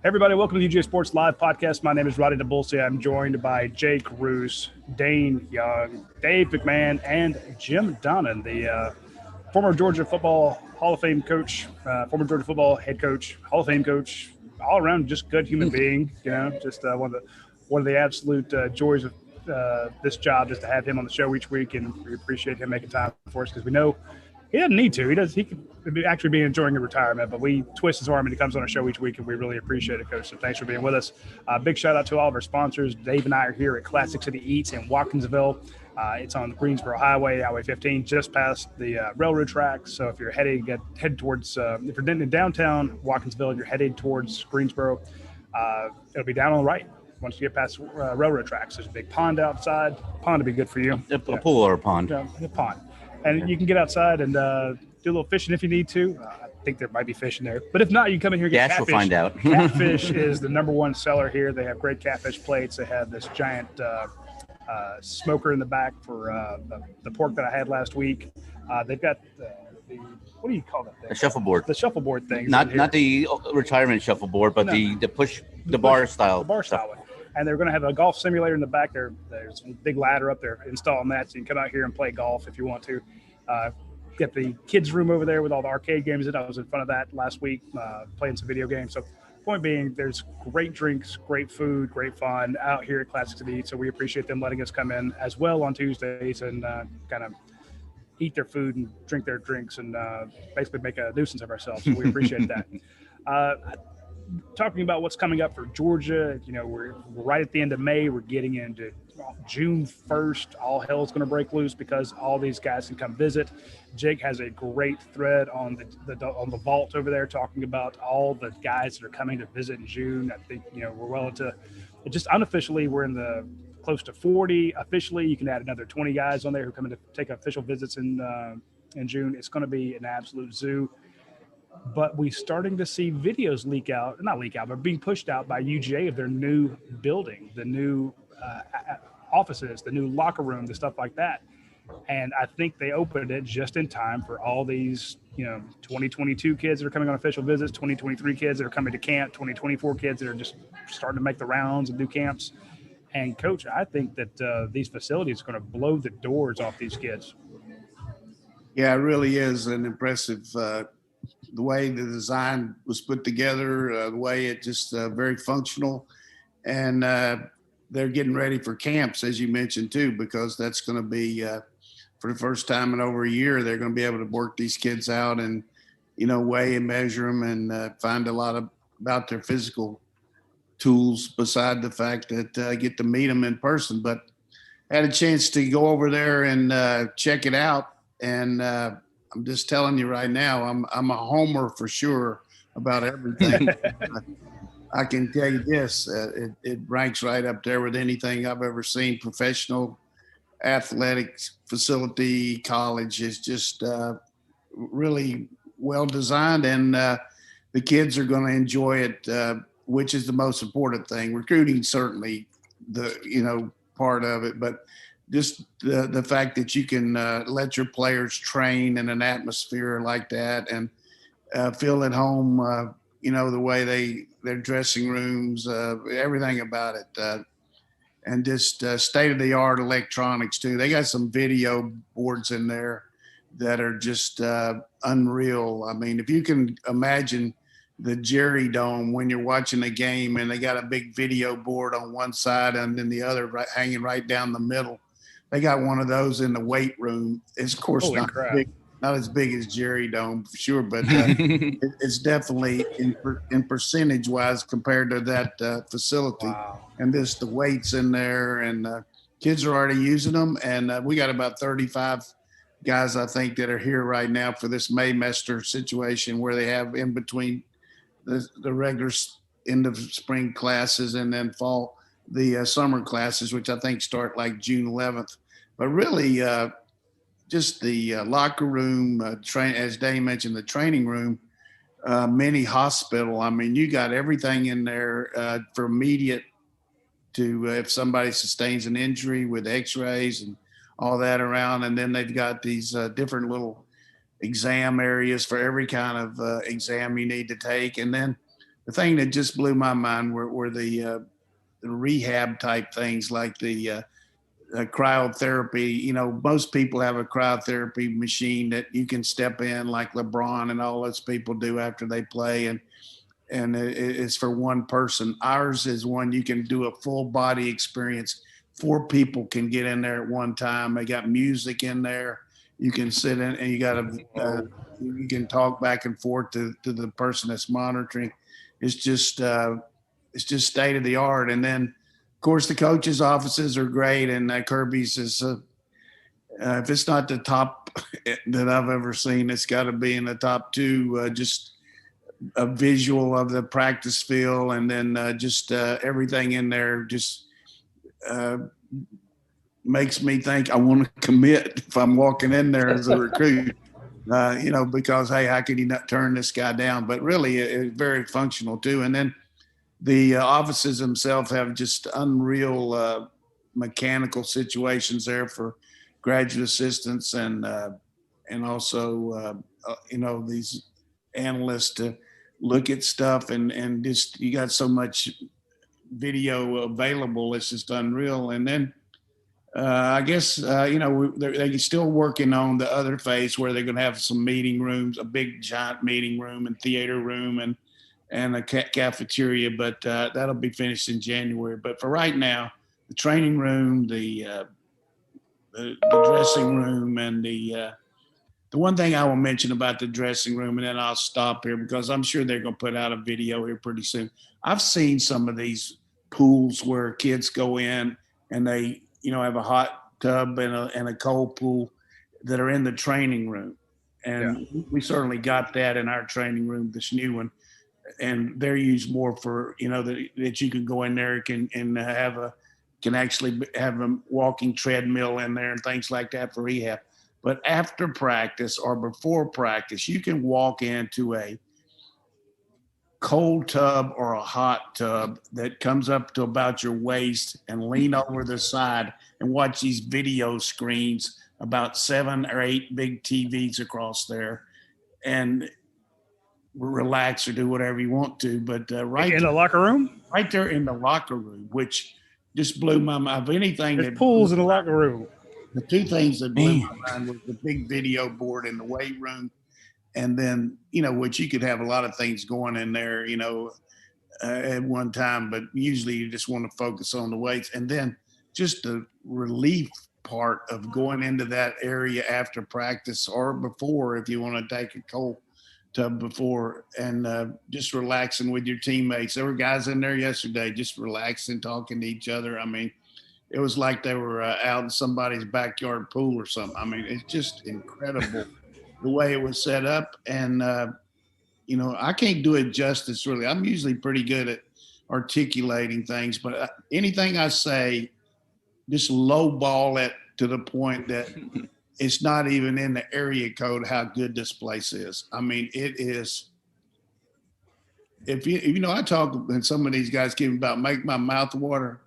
Everybody, welcome to the UGASports Live Podcast. My name is Radi Nabulsi. I'm joined by Jake Roos, Dayne Young, Dave McMahon, and Jim Donnan, the former Georgia football Hall of Fame coach, former Georgia football head coach, Hall of Fame coach, all around just good human being. Just one of the absolute joys of this job, just to have him on the show each week, and we appreciate him making time for us because we know he doesn't need to. He could actually be enjoying a retirement, but we twist his arm and he comes on our show each week, and we really appreciate it, Coach. So thanks for being with us. Big shout out to all of our sponsors. Dave and I are here at Classic City Eats in Watkinsville. It's on Greensboro Highway, Highway 15, just past the railroad tracks. So if you're head towards, if you're in downtown Watkinsville and you're headed towards Greensboro, it'll be down on the right. Once you get past railroad tracks, there's a big pond outside. Pond would be good for you. A pool or a pond. A pond. And you can get outside and do a little fishing if you need to. I think there might be fish in there. But if not, you can come in here and get catfish. We'll find out. Catfish is the number one seller here. They have great catfish plates. They have this giant smoker in the back for the pork that I had last week. They've got the what do you call that thing? A shuffleboard. The shuffleboard thing. Not the retirement shuffleboard, but the bar style. The bar style one. And they're going to have a golf simulator in the back there. There's a big ladder up there installing that, so you can come out here and play golf if you want to. Get the kids' room over there with all the arcade games in. I was in front of that last week, playing some video games. So point being, there's great drinks, great food, great fun out here at Classic City Eats. So we appreciate them letting us come in as well on Tuesdays and kind of eat their food and drink their drinks and basically make a nuisance of ourselves. So we appreciate that. Talking about what's coming up for Georgia, we're right at the end of May. We're getting into June 1st. All hell is going to break loose because all these guys can come visit. Jake has a great thread on the vault over there talking about all the guys that are coming to visit in June. I think we're well into just unofficially. We're in the close to 40. Officially, you can add another 20 guys on there who come in to take official visits in June. It's going to be an absolute zoo. But we're starting to see videos but being pushed out by UGA of their new building, the new offices, the new locker room, the stuff like that. And I think they opened it just in time for all these, 2022 kids that are coming on official visits, 2023 kids that are coming to camp, 2024 kids that are just starting to make the rounds and do camps. And, Coach, I think that these facilities are going to blow the doors off these kids. Yeah, it really is an impressive the way the design was put together, the way it just very functional. And they're getting ready for camps, as you mentioned, too, because that's going to be for the first time in over a year, they're going to be able to work these kids out and, weigh and measure them and find a lot about their physical tools beside the fact that I get to meet them in person. But I had a chance to go over there and check it out. And I'm just telling you right now, I'm a homer for sure about everything. I can tell you this, it ranks right up there with anything I've ever seen. Professional athletics facility, college is just really well designed, and the kids are going to enjoy it, which is the most important thing. Recruiting certainly the part of it, but just the fact that you can let your players train in an atmosphere like that and feel at home, the way their dressing rooms, everything about it, and just state-of-the-art electronics too. They got some video boards in there that are just unreal. I mean, if you can imagine the Jerry Dome when you're watching a game and they got a big video board on one side and then the other hanging right down the middle. They got one of those in the weight room. It's, of course, not as big as Jerry Dome for sure, but it's definitely in percentage-wise compared to that facility. Wow. And the weights in there, and kids are already using them. And we got about 35 guys, I think, that are here right now for this Maymester situation where they have in between the regular end of spring classes and then the summer classes, which I think start like June 11th. But really, just the locker room, as Dane mentioned, the training room, mini hospital. I mean, you got everything in there for immediate to if somebody sustains an injury with x-rays and all that around. And then they've got these different little exam areas for every kind of exam you need to take. And then the thing that just blew my mind were the rehab type things like the cryotherapy. You know, most people have a cryotherapy machine that you can step in, like LeBron and all those people do after they play, and it's for one person. Ours is one you can do a full body experience. 4 people can get in there at one time. They got music in there. You can sit in and you got you can talk back and forth to the person that's monitoring. It's just state of the art. And then, of course, the coaches' offices are great, and Kirby's is if it's not the top that I've ever seen, it's got to be in the top 2. Just a visual of the practice field, and then everything in there just makes me think I want to commit if I'm walking in there as a recruit. Because, hey, how could you not turn this guy down? But really, it's very functional too. And then the offices themselves have just unreal mechanical situations there for graduate assistants and also these analysts to look at stuff and just you got so much video available. It's just unreal. And then I guess they're still working on the other phase where they're going to have some meeting rooms, a big giant meeting room and theater room and a cafeteria, but that'll be finished in January. But for right now, the training room, the dressing room, and the one thing I will mention about the dressing room, and then I'll stop here because I'm sure they're going to put out a video here pretty soon. I've seen some of these pools where kids go in and they have a hot tub and a cold pool that are in the training room. And we certainly got that in our training room, this new one. And they're used more for, that you can go in there can actually have a walking treadmill in there and things like that for rehab. But after practice or before practice, you can walk into a cold tub or a hot tub that comes up to about your waist and lean over the side and watch these video screens, about 7 or 8 big TVs across there, and relax or do whatever you want to. But right in the locker room, right there in the locker room, which just blew my mind. Of anything, there's pools in the locker room. The 2 things that blew my mind was the big video board in the weight room. And then, which you could have a lot of things going in there, at one time, but usually you just want to focus on the weights. And then just the relief part of going into that area after practice or before, if you want to take a cold tub before, and just relaxing with your teammates. There were guys in there yesterday just relaxing, talking to each other. I mean, it was like they were out in somebody's backyard pool or something. I mean, it's just incredible the way it was set up. And, I can't do it justice, really. I'm usually pretty good at articulating things, but anything I say, just lowball it to the point that it's not even in the area code how good this place is. I mean, it is. If I talk, and some of these guys keep about make my mouth water.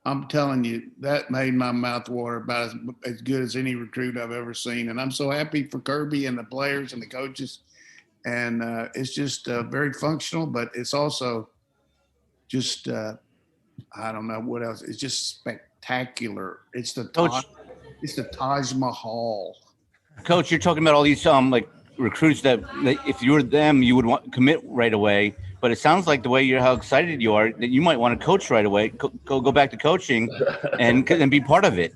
I'm telling you, that made my mouth water about as good as any recruit I've ever seen. And I'm so happy for Kirby and the players and the coaches. And it's just very functional, but it's also just, I don't know what else. It's just spectacular. It's the Taj Mahal. Coach, you're talking about all these recruits that if you were them, you would want to commit right away. But it sounds like the way how excited you are that you might want to coach right away. Go back to coaching and be part of it.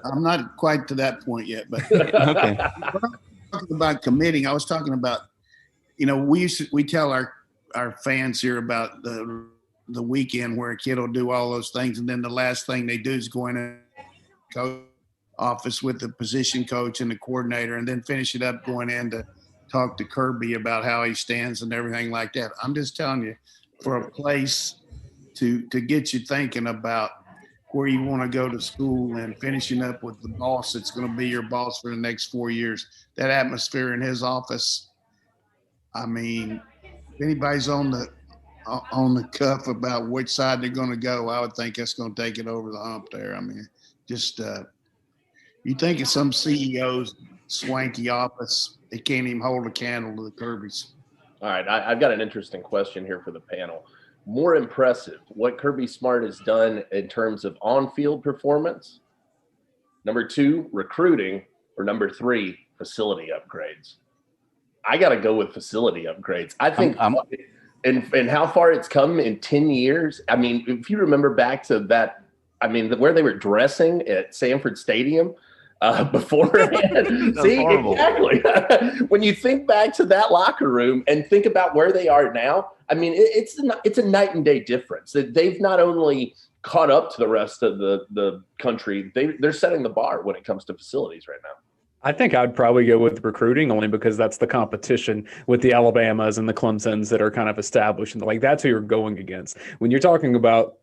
I'm not quite to that point yet, but okay. When I was talking about committing, I was talking about, we tell our fans here about the weekend where a kid will do all those things, and then the last thing they do is go in and coach office with the position coach and the coordinator, and then finish it up going in to talk to Kirby about how he stands and everything like that. I'm just telling you, for a place to get you thinking about where you want to go to school and finishing up with the boss that's going to be your boss for the next 4 years, that atmosphere in his office. I mean, if anybody's on the cuff about which side they're going to go, I would think that's going to take it over the hump there. I mean, just you think of some CEO's swanky office, they can't even hold a candle to the Kirby's. All right, I've got an interesting question here for the panel. More impressive, what Kirby Smart has done in terms of on-field performance? Number 2, recruiting, or number 3, facility upgrades? I got to go with facility upgrades. I think and how far it's come in 10 years. I mean, if you remember back to that, I mean, where they were dressing at Sanford Stadium beforehand. See, horrible. Exactly. When you think back to that locker room and think about where they are now, I mean, it's a night and day difference. They've not only caught up to the rest of the country, they're setting the bar when it comes to facilities right now. I think I'd probably go with recruiting only because that's the competition with the Alabamas and the Clemsons that are kind of established. And like, that's who you're going against. When you're talking about,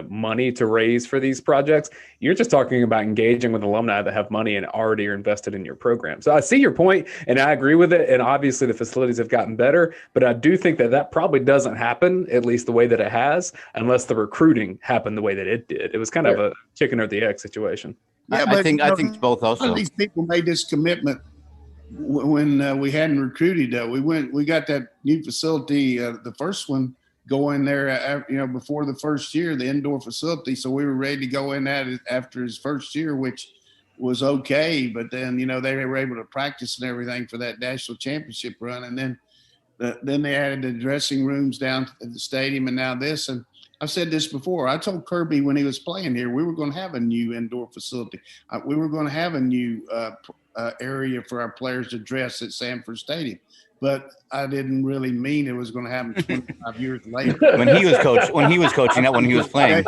money to raise for these projects, you're just talking about engaging with alumni that have money and already are invested in your program. So I see your point and I agree with it. And obviously the facilities have gotten better, but I do think that probably doesn't happen, at least the way that it has, unless the recruiting happened the way that it did. It was kind of a chicken or the egg situation. Yeah, I think both also. These people made this commitment when we hadn't recruited. We got that new facility, the first one, go in there, before the first year, the indoor facility. So we were ready to go in that after his first year, which was okay. But then, they were able to practice and everything for that national championship run. And then they added the dressing rooms down at the stadium and now this. And I've said this before. I told Kirby when he was playing here, we were going to have a new indoor facility. We were going to have a new area for our players to dress at Sanford Stadium. But I didn't really mean it was going to happen 25 years later. When he was coaching, not when he was playing.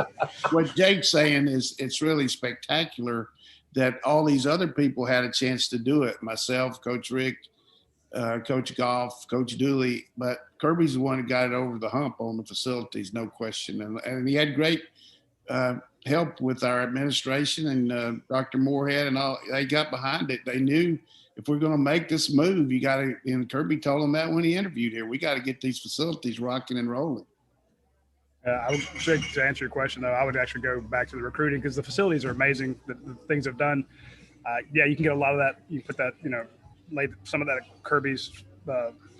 What Jake's saying is it's really spectacular that all these other people had a chance to do it. Myself, Coach Rick, Coach Goff, Coach Dooley, but Kirby's the one that got it over the hump on the facilities, no question. And he had great help with our administration and Dr. Moorhead and all. They got behind it. They knew if we're going to make this move, you got to, and Kirby told them that when he interviewed here, we got to get these facilities rocking and rolling. I would say, to answer your question, though, I would actually go back to the recruiting because the facilities are amazing. The things they've done. You can get a lot of that. You put that, lay some of that at Kirby's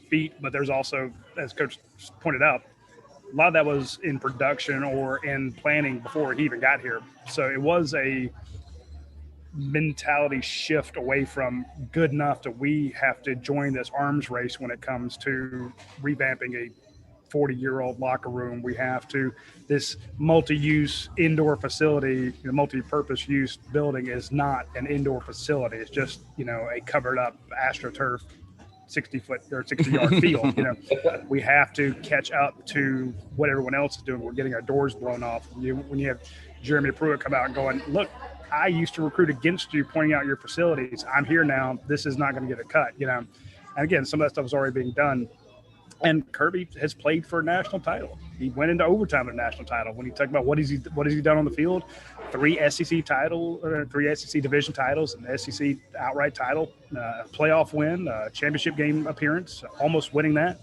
feet, but there's also, as Coach pointed out, a lot of that was in production or in planning before he even got here. So it was a mentality shift away from good enough that we have to join this arms race when it comes to revamping a 40-year-old locker room. We have to, this multi-use indoor facility, multi-purpose use building is not an indoor facility. It's just, a covered up AstroTurf 60-foot or 60-yard field. We have to catch up to what everyone else is doing. We're getting our doors blown off. When you have Jeremy Pruitt come out and going, look, I used to recruit against you, pointing out your facilities. I'm here now. This is not going to get a cut, And again, some of that stuff is already being done. And Kirby has played for a national title. He went into overtime at a national title. When you talk about what has he done on the field, 3 SEC division titles, an SEC outright title, a playoff win, a championship game appearance, almost winning that.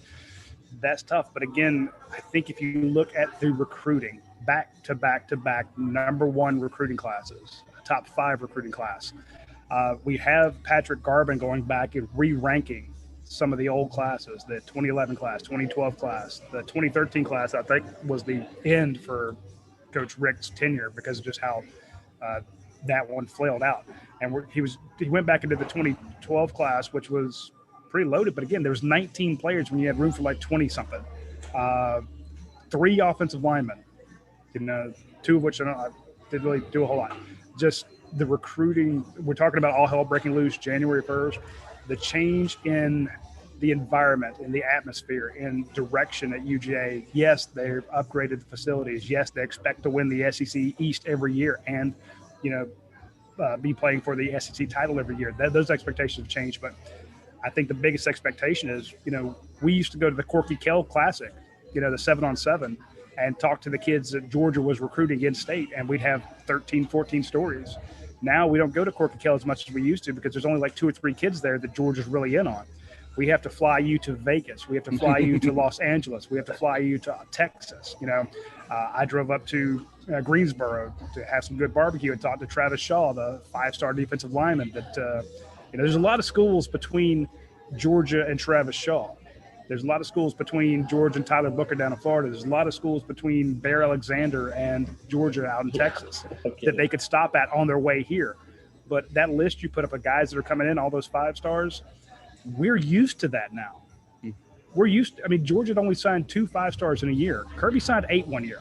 That's tough. But again, I think if you look at the recruiting, back to back to back, number 1 recruiting classes, top 5 recruiting class. We have Patrick Garvin going back and re-ranking some of the old classes, the 2011 class, 2012 class, the 2013 class, I think was the end for Coach Rick's tenure because of just how that one flailed out. And he went back into the 2012 class, which was pretty loaded. But again, there was 19 players when you had room for like 20 something. 3 offensive linemen, 2 of which I didn't really do a whole lot. Just the recruiting, we're talking about all hell breaking loose January 1st. The change in the environment, in the atmosphere, in direction at UGA. Yes, they've upgraded the facilities. Yes, they expect to win the SEC East every year and, be playing for the SEC title every year. Those expectations have changed. But I think the biggest expectation is, we used to go to the Corky Kell Classic, the 7-on-7, and talk to the kids that Georgia was recruiting in state, and we'd have 13, 14 stories. Now we don't go to Corky Kell as much as we used to because there's only like 2 or 3 kids there that Georgia's really in on. We have to fly you to Vegas. We have to fly you to Los Angeles. We have to fly you to Texas. I drove up to Greensboro to have some good barbecue and talk to Travis Shaw, the 5-star defensive lineman. That there's a lot of schools between Georgia and Travis Shaw. There's a lot of schools between George and Tyler Booker down in Florida. There's a lot of schools between Bear Alexander and Georgia out in Texas that they could stop at on their way here. But that list you put up of guys that are coming in, all those 5 stars, we're used to that now. We're used to, I mean, Georgia had only signed 2 5 stars in a year. Kirby signed 8 one year.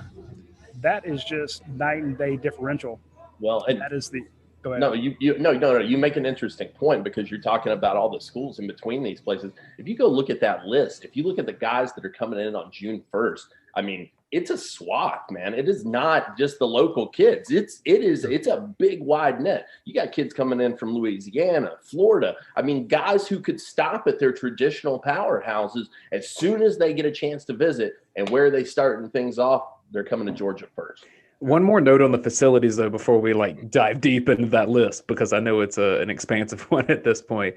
That is just night and day differential. Well, and that is the go ahead. No, you make an interesting point because you're talking about all the schools in between these places. If you go look at that list, if you look at the guys that are coming in on June 1st, I mean, it's a swath, man. It is not just the local kids. It's a big wide net. You got kids coming in from Louisiana, Florida. I mean, guys who could stop at their traditional powerhouses as soon as they get a chance to visit. And where are they starting things off? They're coming to Georgia first. One more note on the facilities, though, before we dive deep into that list, because I know it's an expansive one at this point.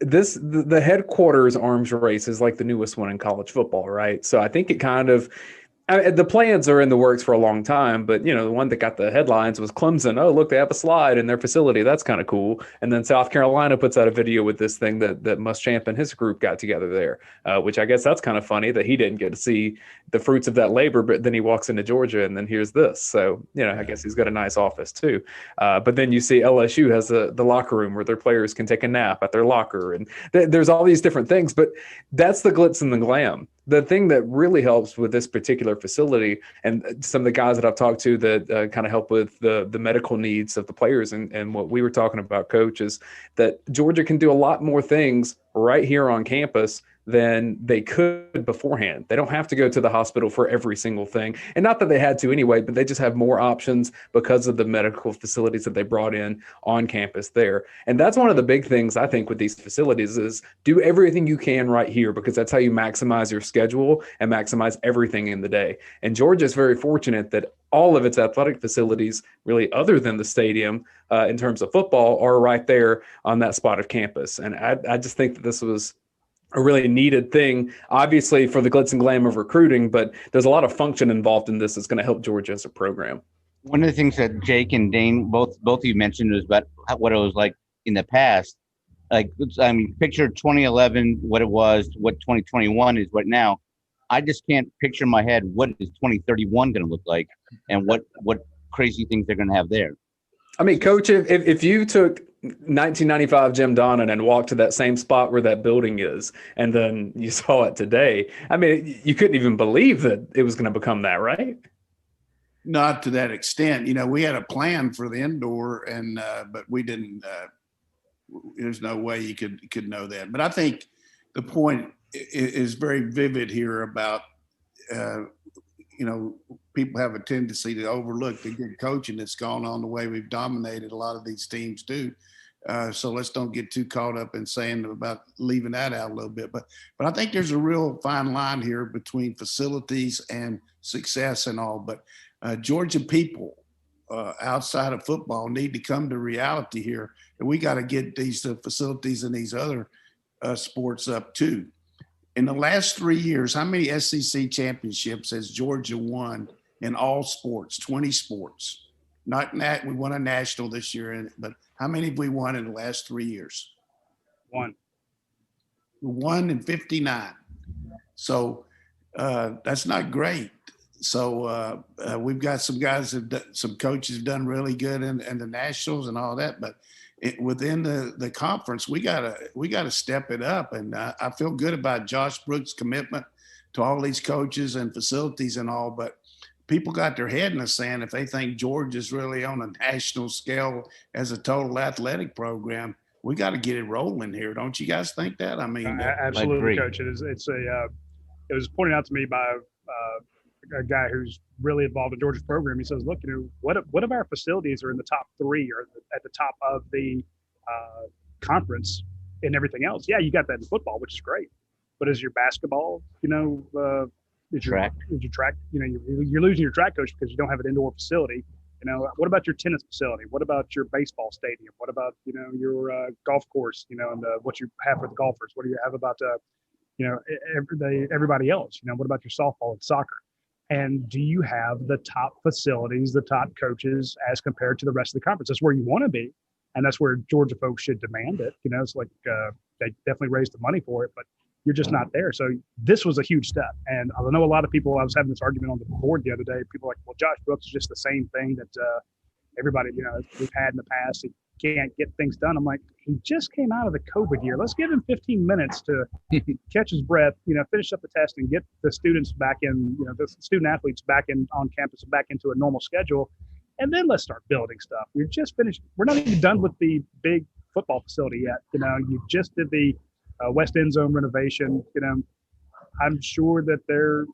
The headquarters arms race is like the newest one in college football, right? So I think it kind of the plans are in the works for a long time, but the one that got the headlines was Clemson. Oh, look, they have a slide in their facility. That's kind of cool. And then South Carolina puts out a video with this thing that Muschamp and his group got together there, which I guess that's kind of funny that he didn't get to see the fruits of that labor, but then he walks into Georgia and then here's this. So, I guess he's got a nice office too. But then you see LSU has the locker room where their players can take a nap at their locker. And there's all these different things, but that's the glitz and the glam. The thing that really helps with this particular facility, and some of the guys that I've talked to that kind of help with the medical needs of the players and what we were talking about, Coach, is that Georgia can do a lot more things right here on campus than they could beforehand. They don't have to go to the hospital for every single thing. And not that they had to anyway, but they just have more options because of the medical facilities that they brought in on campus there. And that's one of the big things I think with these facilities is do everything you can right here, because that's how you maximize your schedule and maximize everything in the day. And Georgia is very fortunate that all of its athletic facilities, really other than the stadium in terms of football, are right there on that spot of campus. And I just think that this was a really needed thing, obviously for the glitz and glam of recruiting, but there's a lot of function involved in this that's going to help Georgia as a program. One of the things that Jake and Dayne, both of you mentioned was about what it was like in the past. Picture 2011, what it was, what 2021 is right now. I just can't picture in my head what is 2031 going to look like and what crazy things they're going to have there. I mean, Coach, if you took 1995 Jim Donnan and walked to that same spot where that building is, and then you saw it today, I mean, you couldn't even believe that it was going to become that, right? Not to that extent. We had a plan for the indoor, and but we didn't. There's no way you could know that. But I think the point is very vivid here about people have a tendency to overlook the good coaching that's gone on the way we've dominated a lot of these teams do. So let's don't get too caught up in saying about leaving that out a little bit. But I think there's a real fine line here between facilities and success and all. But Georgia people outside of football need to come to reality here. And we got to get these facilities and these other sports up too. In the last 3 years, how many SEC championships has Georgia won in all sports, 20 sports? We won a national this year, but how many have we won in the last 3 years? One. 1 in 59. So that's not great. So we've got some guys, some coaches have done really good in the nationals and all that, but within the conference, we gotta step it up. And I feel good about Josh Brooks' commitment to all these coaches and facilities and all, but people got their head in the sand if they think Georgia's really on a national scale as a total athletic program. We got to get it rolling here. Don't you guys think that? I mean, absolutely, Coach. It was pointed out to me by a guy who's really involved in Georgia's program. He says, look, what if our facilities are in the top 3 or at the top of the conference and everything else? Yeah, you got that in football, which is great. But is your basketball, is your track, you're losing your track coach because you don't have an indoor facility. What about your tennis facility? What about your baseball stadium? What about, your golf course, and what you have for the golfers? What do you have about, everybody else? What about your softball and soccer? And do you have the top facilities, the top coaches as compared to the rest of the conference? That's where you want to be. And that's where Georgia folks should demand it. It's like they definitely raised the money for it, but you're just not there. So this was a huge step. And I know a lot of people, I was having this argument on the board the other day, people were like, well, Josh Brooks is just the same thing that everybody, we've had in the past. He can't get things done. I'm like, he just came out of the COVID year. Let's give him 15 minutes to catch his breath, finish up the test and get the students back in, the student athletes back in on campus and back into a normal schedule. And then let's start building stuff. We've just finished. We're not even done with the big football facility yet. You just did the West End Zone renovation. I'm sure that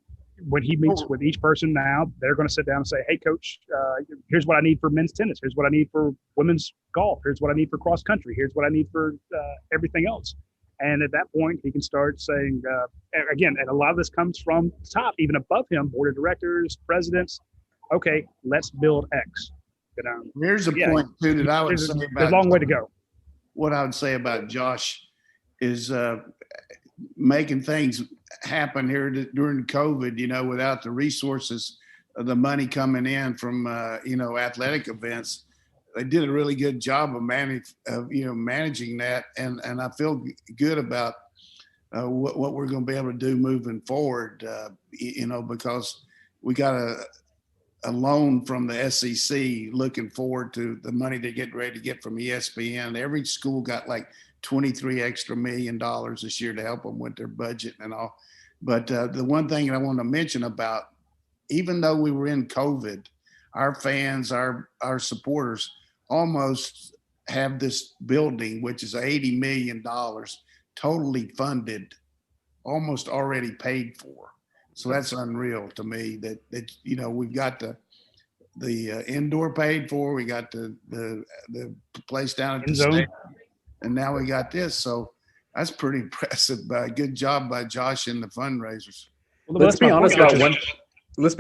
when he meets with each person now, they're going to sit down and say, hey, coach, here's what I need for men's tennis. Here's what I need for women's golf. Here's what I need for cross country. Here's what I need for everything else. And at that point, he can start saying, again, and a lot of this comes from the top, even above him, board of directors, presidents. Okay, let's build X. Here's a point, too, that I would say about there's a long way to go. What I would say about Josh is making things happen here during COVID, without the resources, the money coming in from, athletic events. They did a really good job of managing that. And I feel good about what we're going to be able to do moving forward, because we got a loan from the SEC looking forward to the money they get ready to get from ESPN. Every school got like $23 million this year to help them with their budget and all. But the one thing I want to mention about, even though we were in COVID, our fans, our supporters almost have this building, which is $80 million, totally funded, almost already paid for. So that's unreal to me that we've got the indoor paid for, we got the place down at the stadium, and now we got this. So that's pretty impressive. Good job by Josh and the fundraisers. Well, let's be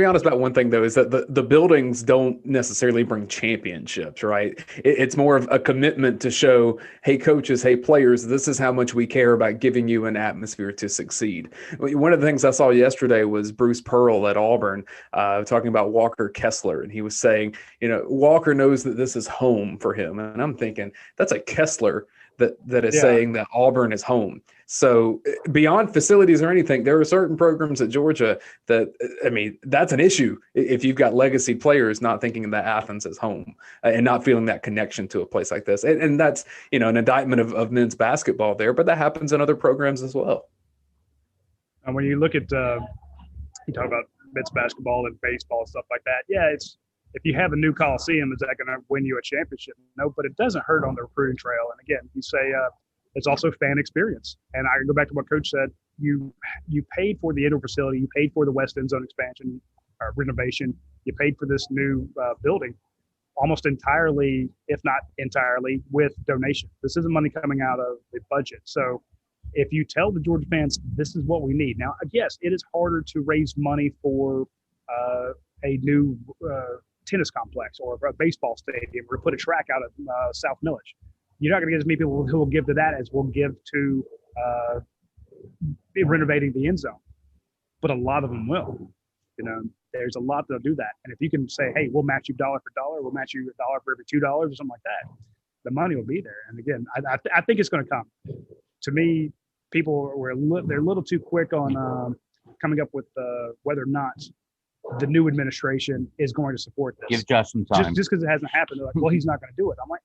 honest about one thing, though, is that the buildings don't necessarily bring championships, right? It's more of a commitment to show, hey, coaches, hey, players, this is how much we care about giving you an atmosphere to succeed. One of the things I saw yesterday was Bruce Pearl at Auburn talking about Walker Kessler, and he was saying, Walker knows that this is home for him. And I'm thinking, that's a Kessler that is saying that Auburn is home. So beyond facilities or anything, there are certain programs at Georgia that, that's an issue if you've got legacy players not thinking that Athens is home and not feeling that connection to a place like this. And that's, an indictment of men's basketball there, but that happens in other programs as well. And when you look at, you talk about men's basketball and baseball and stuff like that. Yeah, if you have a new Coliseum, is that going to win you a championship? No, but it doesn't hurt on the recruiting trail. And again, you say it's also fan experience. And I go back to what Coach said. You paid for the indoor facility. You paid for the West End Zone expansion or renovation. You paid for this new building almost entirely, if not entirely, with donation. This isn't money coming out of the budget. So if you tell the Georgia fans, this is what we need. Now, yes, it is harder to raise money for a new tennis complex or a baseball stadium or put a track out of South Millage. You're not going to get as many people who will give to that as will give to renovating the end zone. But a lot of them will. There's a lot that'll do that. And if you can say, hey, we'll match you dollar for dollar, we'll match you $1 for every $2 or something like that, the money will be there. And again, I think it's going to come. To me, people they're a little too quick on coming up with whether or not the new administration is going to support this. Give Josh some time. Just because it hasn't happened, they're like, well, he's not going to do it. I'm like,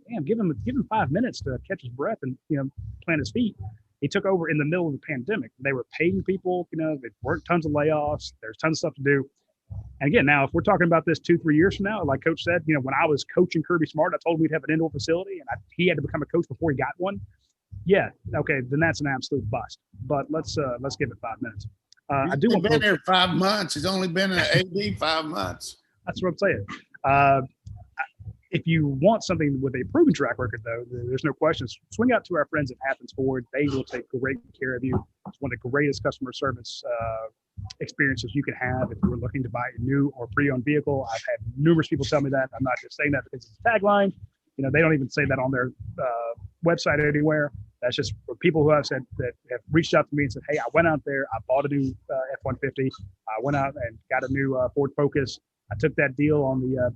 damn, give him 5 minutes to catch his breath and plant his feet. He took over in the middle of the pandemic. They were paying people, they worked tons of layoffs. There's tons of stuff to do. And again, now if we're talking about this 2-3 years from now, like Coach said, when I was coaching Kirby Smart, I told him we'd have an indoor facility, and he had to become a coach before he got one. Yeah, okay, then that's an absolute bust. But let's give it 5 minutes. He's been there 5 months. He's only been an AD 5 months. That's what I'm saying. If you want something with a proven track record, though, there's no question. Swing out to our friends at Athens Ford. They will take great care of you. It's one of the greatest customer service experiences you can have if you were looking to buy a new or pre-owned vehicle. I've had numerous people tell me that. I'm not just saying that because it's a tagline. They don't even say that on their website anywhere. That's just for people who have said that have reached out to me and said, hey, I went out there, I bought a new F-150. I went out and got a new Ford Focus. I took that deal on the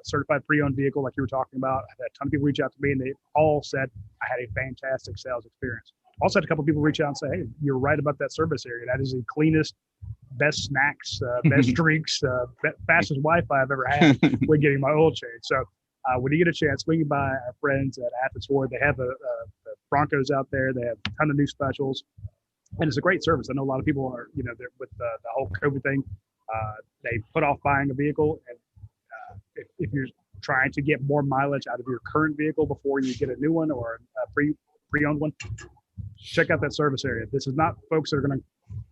certified pre-owned vehicle like you were talking about. I had a ton of people reach out to me, and they all said I had a fantastic sales experience. Also had a couple people reach out and say, hey, you're right about that service area. That is the cleanest, best snacks, best drinks, fastest Wi-Fi I've ever had when getting my oil change. So when you get a chance, swing by our friends at Athens Ford. They have the Broncos out there. They have a ton of new specials. And it's a great service. I know a lot of people are, they're with the whole COVID thing, they put off buying a vehicle. And if you're trying to get more mileage out of your current vehicle before you get a new one or a pre-owned one, check out that service area. This is not folks that are going to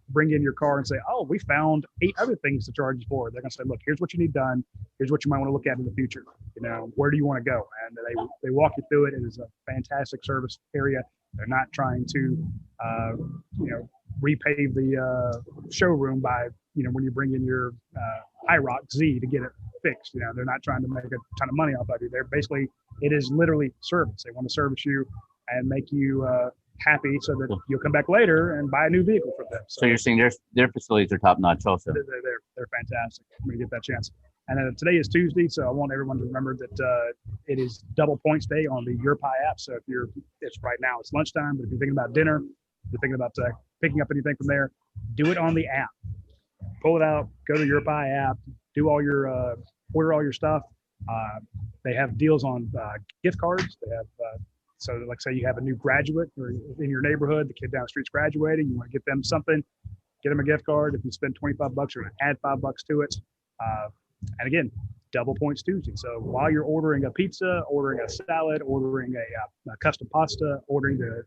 bring in your car and say, oh, we found 8 other things to charge you for. They're going to say, look, here's what you need done. Here's what you might want to look at in the future. Where do you want to go? And they walk you through it. It is a fantastic service area. They're not trying to, repave the showroom by, when you bring in your IROC Z to get it fixed. They're not trying to make a ton of money off of you. They're basically, it is literally service. They want to service you and make you happy so that you'll come back later and buy a new vehicle from them. So you're saying their facilities are top notch also? They're fantastic. I'm going to get that chance. And today is Tuesday, so I want everyone to remember that it is double points day on the Your Pie app. So it's right now, it's lunchtime, but if you're thinking about dinner, if you're thinking about picking up anything from there, do it on the app. Pull it out, go to Your Pie app, do all your order all your stuff. They have deals on gift cards. They have so like say you have a new graduate or in your neighborhood, the kid down the street's graduating, you want to get them something, get them a gift card. If you spend $25, you're going to add $5 to it. And again, double points Tuesday. So while you're ordering a pizza, ordering a salad, ordering a custom pasta, ordering the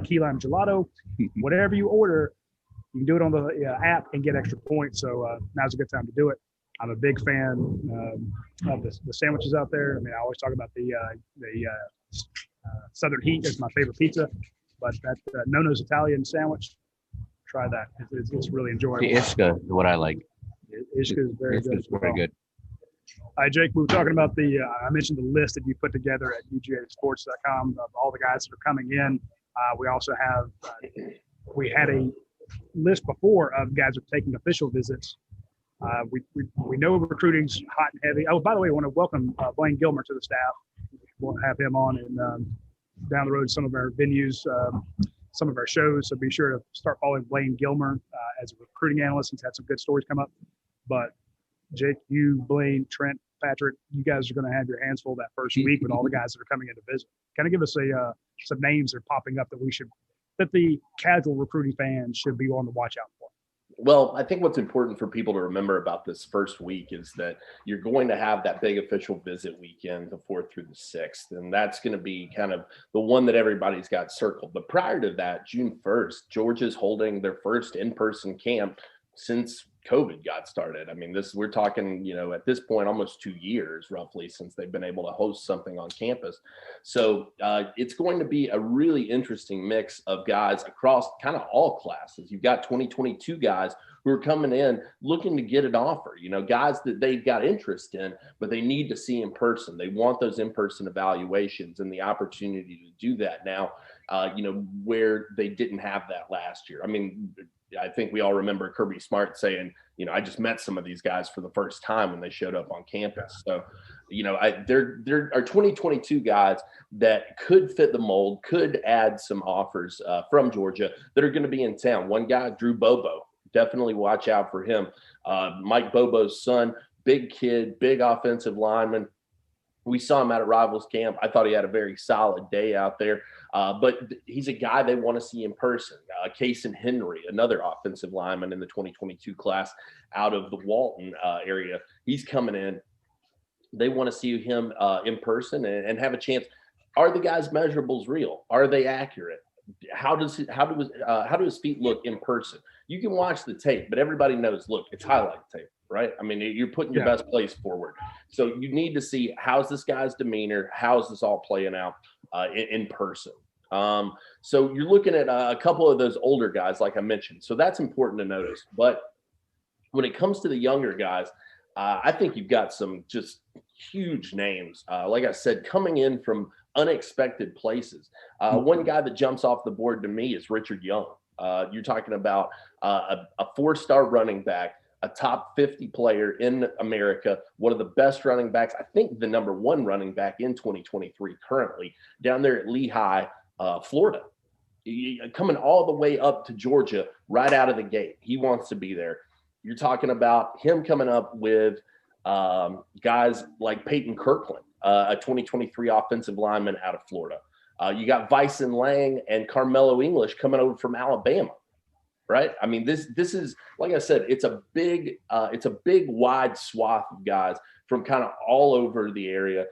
key lime gelato, whatever you order, you can do it on the app and get extra points. So now's a good time to do it. I'm a big fan of the sandwiches out there. I mean, I always talk about the Southern Heat is my favorite pizza, but that Nono's Italian sandwich, try that. It's really enjoyable. The Ishka is what I like. Ishka is very good. Very good. Hi, Jake. We were talking about I mentioned the list that you put together at UGASports.com of all the guys that are coming in. We also have, we had a list before of guys who are taking official visits. We know recruiting's hot and heavy. Oh, by the way, I want to welcome Blaine Gilmer to the staff. We'll have him on and down the road some of our venues, some of our shows. So be sure to start following Blaine Gilmer as a recruiting analyst. He's had some good stories come up. But Jake, you, Blaine, Trent, Patrick, you guys are going to have your hands full that first week with all the guys that are coming in to visit. Kind of give us some names that are popping up that the casual recruiting fans should be on the watch out for. Well, I think what's important for people to remember about this first week is that you're going to have that big official visit weekend, the 4th through the 6th, and that's going to be kind of the one that everybody's got circled. But prior to that, June 1st, Georgia's holding their first in-person camp since COVID got started. I mean, we're talking, at this point, almost 2 years roughly since they've been able to host something on campus. So it's going to be a really interesting mix of guys across kind of all classes. You've got 2022 guys who are coming in looking to get an offer, guys that they've got interest in, but they need to see in person. They want those in-person evaluations and the opportunity to do that now, where they didn't have that last year. I mean, I think we all remember Kirby Smart saying, I just met some of these guys for the first time when they showed up on campus. So, there are 2022 guys that could fit the mold, could add some offers from Georgia that are going to be in town. One guy, Drew Bobo, definitely watch out for him. Mike Bobo's son, big kid, big offensive lineman. We saw him at a Rivals camp. I thought he had a very solid day out there. But he's a guy they want to see in person. Cason Henry, another offensive lineman in the 2022 class out of the Walton area. He's coming in. They want to see him in person and have a chance. Are the guys' measurables real? Are they accurate? How do his feet look in person? You can watch the tape, but everybody knows, look, it's highlight tape, right? I mean, you're putting your best plays forward. So you need to see how's this guy's demeanor, how's this all playing out in person. So you're looking at a couple of those older guys, like I mentioned. So that's important to notice. But when it comes to the younger guys, I think you've got some just huge names. Like I said, coming in from unexpected places. One guy that jumps off the board to me is Richard Young. You're talking about a 4-star running back, a top 50 player in America, one of the best running backs, I think the number 1 running back in 2023 currently, down there at Lehigh, Florida. coming all the way up to Georgia right out of the gate. He wants to be there. You're talking about him coming up with guys like Peyton Kirkland, a 2023 offensive lineman out of Florida. You got Vyson Lang and Carmelo English coming over from Alabama, right? I mean, this is, like I said, it's a big wide swath of guys from kind of all over the area.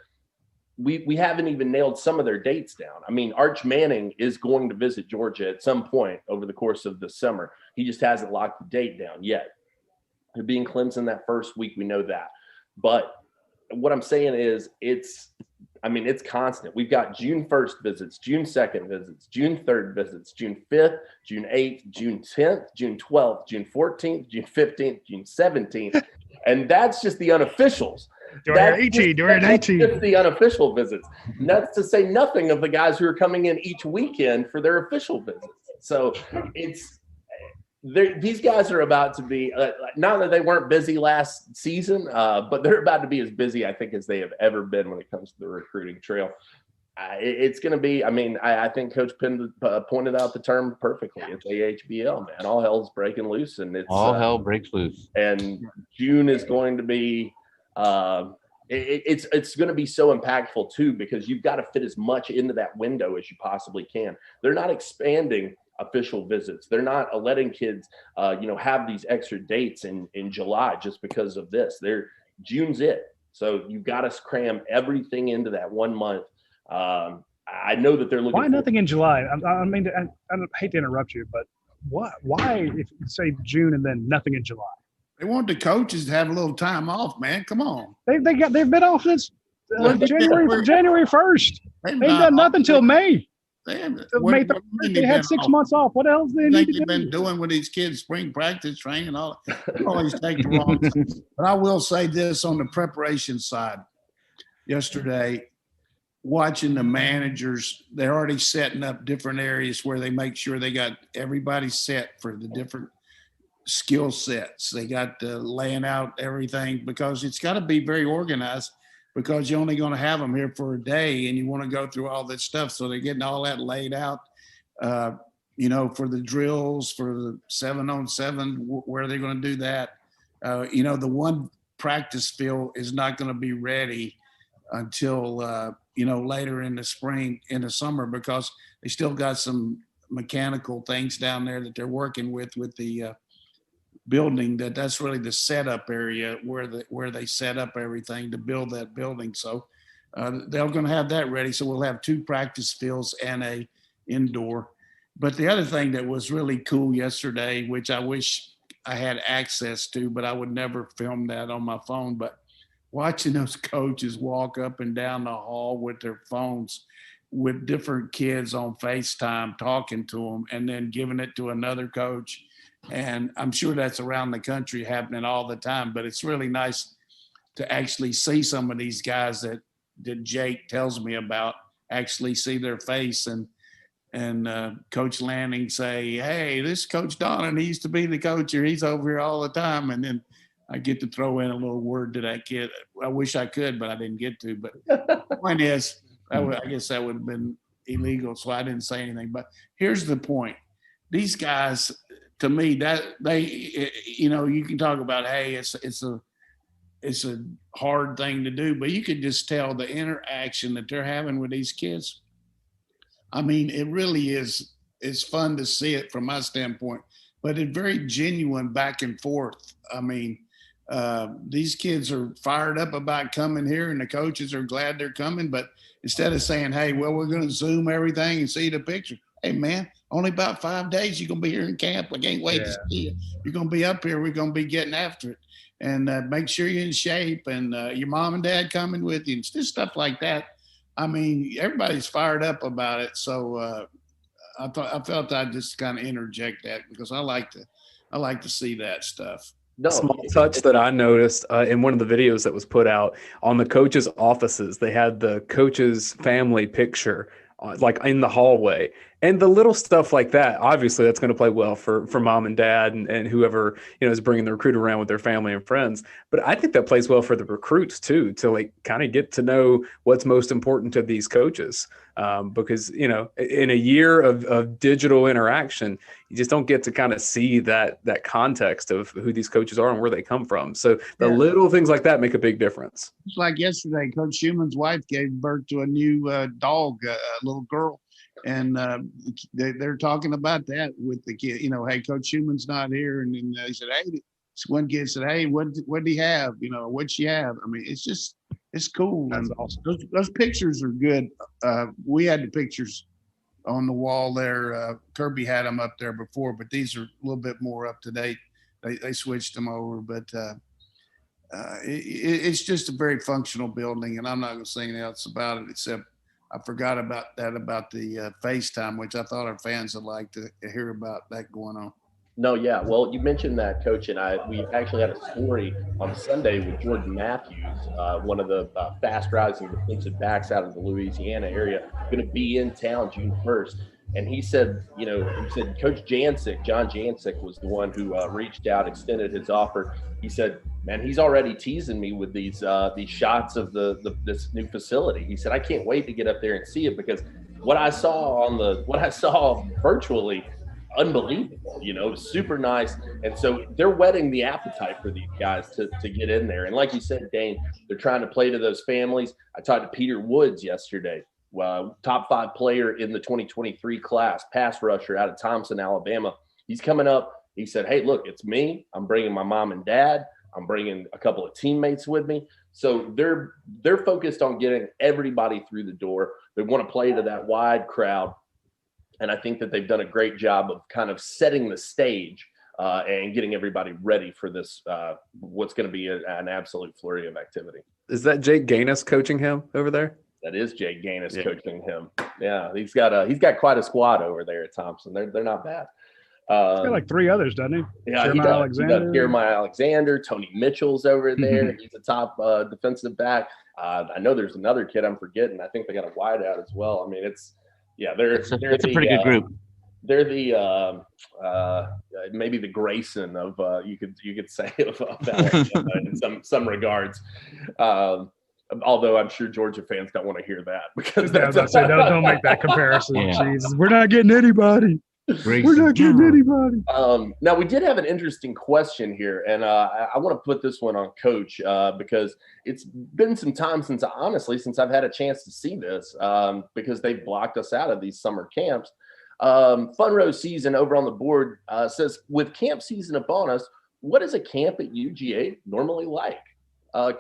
We haven't even nailed some of their dates down. I mean, Arch Manning is going to visit Georgia at some point over the course of the summer. He just hasn't locked the date down yet. He'll be in Clemson that first week. We know that. But what I'm saying is it's constant. We've got June 1st visits, June 2nd visits, June 3rd visits, June 5th, June 8th, June 10th, June 12th, June 14th, June 15th, June 17th. And that's just the unofficials. During just the unofficial visits. And that's to say nothing of the guys who are coming in each weekend for their official visits. So these guys are about to be, not that they weren't busy last season, but they're about to be as busy, I think, as they have ever been when it comes to the recruiting trail. It's going to be, I think Coach Penn pointed out the term perfectly. It's AHBL, man. All hell's breaking loose. And it's all hell breaks loose. And June is going to be, it's going to be so impactful too, because you've got to fit as much into that window as you possibly can. They're not expanding official visits. They're not letting kids, have these extra dates in July just because of this. June's it. So you've got to cram everything into that 1 month. I know that they're looking. Why nothing in July? I hate to interrupt you, but why if you say June and then nothing in July? They want the coaches to have a little time off, man. Come on. They've been off since January 1st. They've done nothing till May. They had 6 months off. What else they need to do? They've been doing with these kids, spring practice, training, all. Always take the wrong time. But I will say this on the preparation side. Yesterday, watching the managers, they're already setting up different areas where they make sure they got everybody set for the different skill sets. They got laying out everything, because it's got to be very organized, because you're only going to have them here for a day and you want to go through all this stuff. So they're getting all that laid out, for the drills, for the 7-on-7, where they're going to do that. The one practice field is not going to be ready until, later in the spring, in the summer, because they still got some mechanical things down there that they're working with the building. That's really the setup area where they set up everything to build that building. So they're going to have that ready. So we'll have 2 practice fields and a indoor. But the other thing that was really cool yesterday, which I wish I had access to, but I would never film that on my phone, but watching those coaches walk up and down the hall with their phones with different kids on FaceTime, talking to them, and then giving it to another coach. And I'm sure that's around the country happening all the time, but it's really nice to actually see some of these guys that Jake tells me about, actually see their face and Coach Lanning say, hey, this is Coach Donnan. He used to be the coach here. He's over here all the time. And then I get to throw in a little word to that kid. I wish I could, but I didn't get to. But the point is, I guess that would have been illegal, so I didn't say anything. But here's the point. These guys, to me, that you can talk about, hey, it's a hard thing to do, but you could just tell the interaction that they're having with these kids. I mean, it really is. It's fun to see it from my standpoint, but it's very genuine back and forth. I mean, these kids are fired up about coming here, and the coaches are glad they're coming. But instead of saying, hey, well, we're going to Zoom everything and see the picture. Hey, man, only about 5 days you're going to be here in camp. I can't wait to see you. You're going to be up here. We're going to be getting after it. And make sure you're in shape, and your mom and dad coming with you. It's just stuff like that. I mean, everybody's fired up about it. So I felt I'd just kind of interject that, because I like to see that stuff. No. Small touch that I noticed in one of the videos that was put out on the coaches' offices, they had the coaches' family picture like in the hallway, And the little stuff like that, obviously that's going to play well for mom and dad and whoever, is bringing the recruit around with their family and friends. But I think that plays well for the recruits too, to like kind of get to know what's most important to these coaches. Because, in a year of digital interaction, you just don't get to kind of see that context of who these coaches are and where they come from. So the little things like that make a big difference. It's like yesterday, Coach Schumann's wife gave birth to a new dog, a little girl. And they're talking about that with the kid. Hey, Coach Schumann's not here, and then they said, "Hey," one kid said, "Hey, what did he have? What'd she have?" I mean, it's cool. That's awesome. Those pictures are good. We had the pictures on the wall there. Kirby had them up there before, but these are a little bit more up to date. They switched them over, but it's just a very functional building, and I'm not going to say anything else about it except. I forgot about the FaceTime, which I thought our fans would like to hear about that going on. No, yeah. Well, you mentioned that, Coach, and we actually had a story on Sunday with Jordan Matthews, one of the fast-rising defensive backs out of the Louisiana area, going to be in town June 1st. And he said, Coach John Jancic was the one who reached out, extended his offer. He said, man, he's already teasing me with these shots of this new facility. He said, I can't wait to get up there and see it because what I saw virtually, unbelievable, super nice. And so they're whetting the appetite for these guys to get in there. And like you said, Dayne, they're trying to play to those families. I talked to Peter Woods yesterday. Top 5 player in the 2023 class, pass rusher out of Thompson, Alabama. He's coming up. He said, hey, look, it's me. I'm bringing my mom and dad. I'm bringing a couple of teammates with me. So they're focused on getting everybody through the door. They want to play to that wide crowd. And I think that they've done a great job of kind of setting the stage and getting everybody ready for this, what's going to be an absolute flurry of activity. Is that Jake Gaines coaching him over there? That is Jake Gaines coaching him. Yeah, he's got quite a squad over there at Thompson. They're not bad. He's got like 3 others, doesn't he? Yeah, he does. Jeremiah Alexander, Tony Mitchell's over there. Mm-hmm. He's a top defensive back. I know there's another kid I'm forgetting. I think they got a wideout as well. I mean, it's a pretty good group. They're the maybe the Grayson of you could say of Alabama in some regards. Although I'm sure Georgia fans don't want to hear that because don't make that comparison. Yeah. Jesus, we're not getting anybody. We're not getting anybody. Now, we did have an interesting question here, and I want to put this one on Coach because it's been some time since I've had a chance to see this because they've blocked us out of these summer camps. Fun Row Season over on the board says, with camp season upon us, what is a camp at UGA normally like?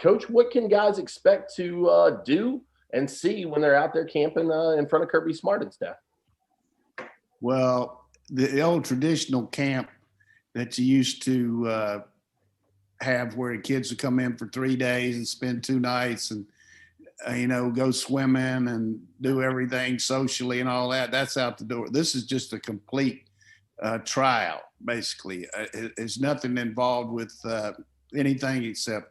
Coach, what can guys expect to do and see when they're out there camping in front of Kirby Smart and staff? Well, the old traditional camp that you used to have where the kids would come in for 3 days and spend 2 nights and, go swimming and do everything socially and all that, that's out the door. This is just a complete tryout, basically. There's nothing involved with anything except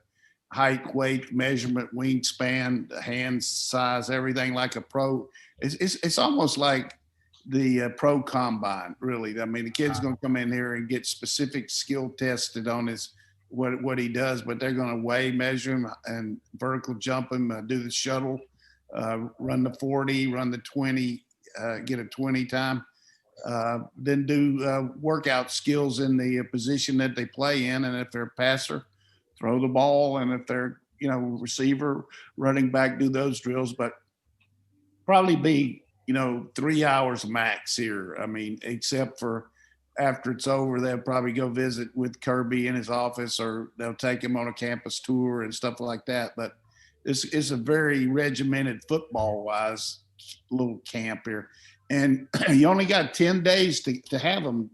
height, weight, measurement, wingspan, hand size, everything like a pro. It's almost like the pro combine, really. I mean, the kid's going to come in here and get specific skill tested on his what he does, but they're going to weigh, measure him, and vertical jump him, do the shuttle, run the 40, run the 20, get a 20 time, then do workout skills in the position that they play in, and if they're a passer, throw the ball, and if they're receiver, running back, do those drills. But probably be 3 hours max here. I mean, except for after it's over, they'll probably go visit with Kirby in his office, or they'll take him on a campus tour and stuff like that. But it's a very regimented football-wise little camp here. And you only got 10 days to have them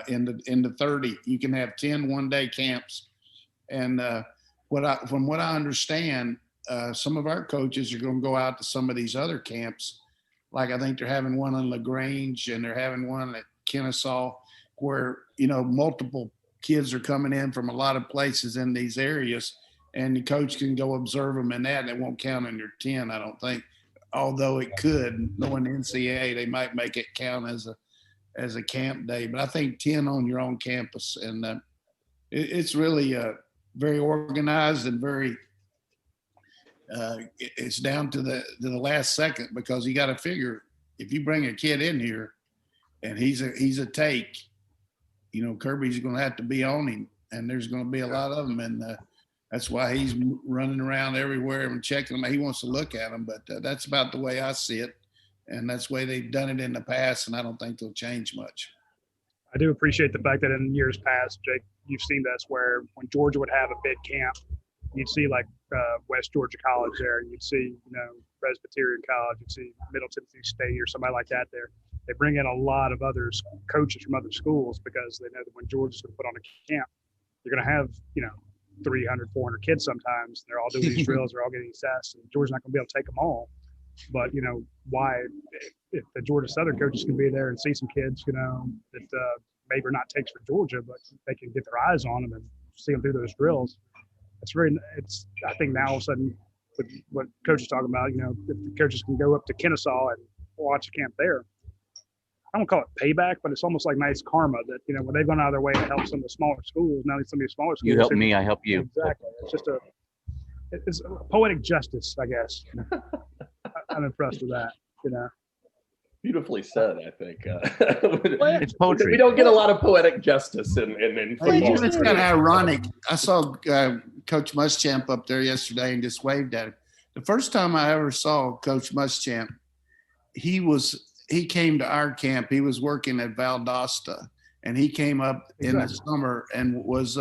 in the 30. You can have 10 one-day camps. And from what I understand, some of our coaches are going to go out to some of these other camps. Like I think they're having one in LaGrange and they're having one at Kennesaw where, multiple kids are coming in from a lot of places in these areas, and the coach can go observe them in that, and it won't count in your 10, I don't think. although it could, knowing the NCAA, they might make it count as a camp day. But I think 10 on your own campus, and it's really very organized and very. It's down to the last second, because you got to figure, if you bring a kid in here and he's a take, Kirby's going to have to be on him, and there's going to be a lot of them, and that's why he's running around everywhere and checking them. He wants to look at them, but that's about the way I see it, and that's the way they've done it in the past, and I don't think they'll change much. I do appreciate the fact that in years past, Jake, you've seen this where when Georgia would have a big camp, you'd see like West Georgia College there, you'd see, Presbyterian College, you'd see Middle Tennessee State or somebody like that there. They bring in a lot of other coaches from other schools, because they know that when Georgia's going to put on a camp, you're going to have, 300, 400 kids sometimes. They're all doing these drills, they're all getting these tests, and Georgia's not going to be able to take them all. But, why, if the Georgia Southern coaches can be there and see some kids, that maybe are not takes for Georgia, but they can get their eyes on them and see them through those drills. I think now all of a sudden, with what Coach is talking about, if the coaches can go up to Kennesaw and watch a camp there, I don't call it payback, but it's almost like nice karma that, when they've gone out of their way to help some of the smaller schools, now some of these smaller schools. You help me, I help you. Exactly. It's just it's a poetic justice, I guess. I'm impressed with that, Beautifully said, I think. It's poetry. We don't get a lot of poetic justice in football. It's kind of ironic. I saw Coach Muschamp up there yesterday and just waved at him. The first time I ever saw Coach Muschamp, he came to our camp. He was working at Valdosta, and he came up in the summer and was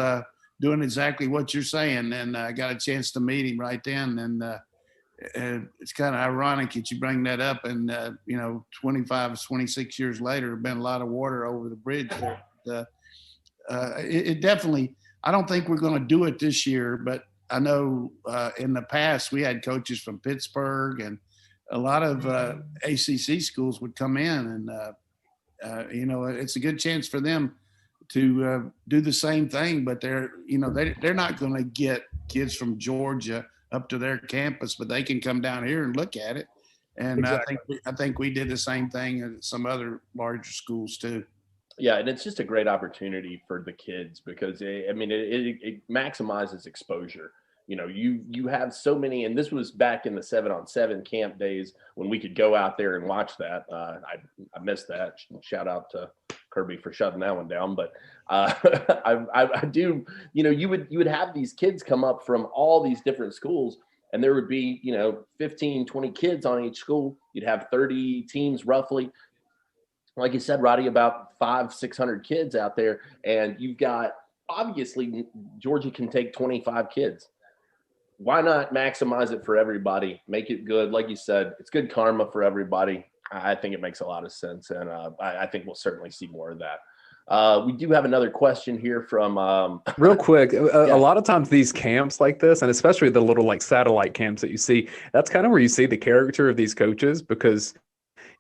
doing exactly what you're saying. And I got a chance to meet him right then. And it's kind of ironic that you bring that up. And, 25, 26 years later, there's been a lot of water over the bridge there. It definitely – I don't think we're going to do it this year, but I know in the past we had coaches from Pittsburgh, and a lot of ACC schools would come in, and it's a good chance for them to do the same thing. But they're not going to get kids from Georgia up to their campus, but they can come down here and look at it. And exactly. I think we did the same thing at some other larger schools too. Yeah, and it's just a great opportunity for the kids, because it maximizes exposure. You have so many, and this was back in the 7-on-7 camp days when we could go out there and watch that. I missed that. Shout out to Kirby for shutting that one down. But I do, you would have these kids come up from all these different schools, and there would be, 15, 20 kids on each school. You'd have 30 teams roughly. Like you said, Roddy, about 500-600 kids out there, and you've got, obviously, Georgia can take 25 kids. Why not maximize it for everybody? Make it good. Like you said, it's good karma for everybody. I think it makes a lot of sense, and I think we'll certainly see more of that. We do have another question here from real quick. A lot of times these camps like this, and especially the little like satellite camps that you see, that's kind of where you see the character of these coaches, because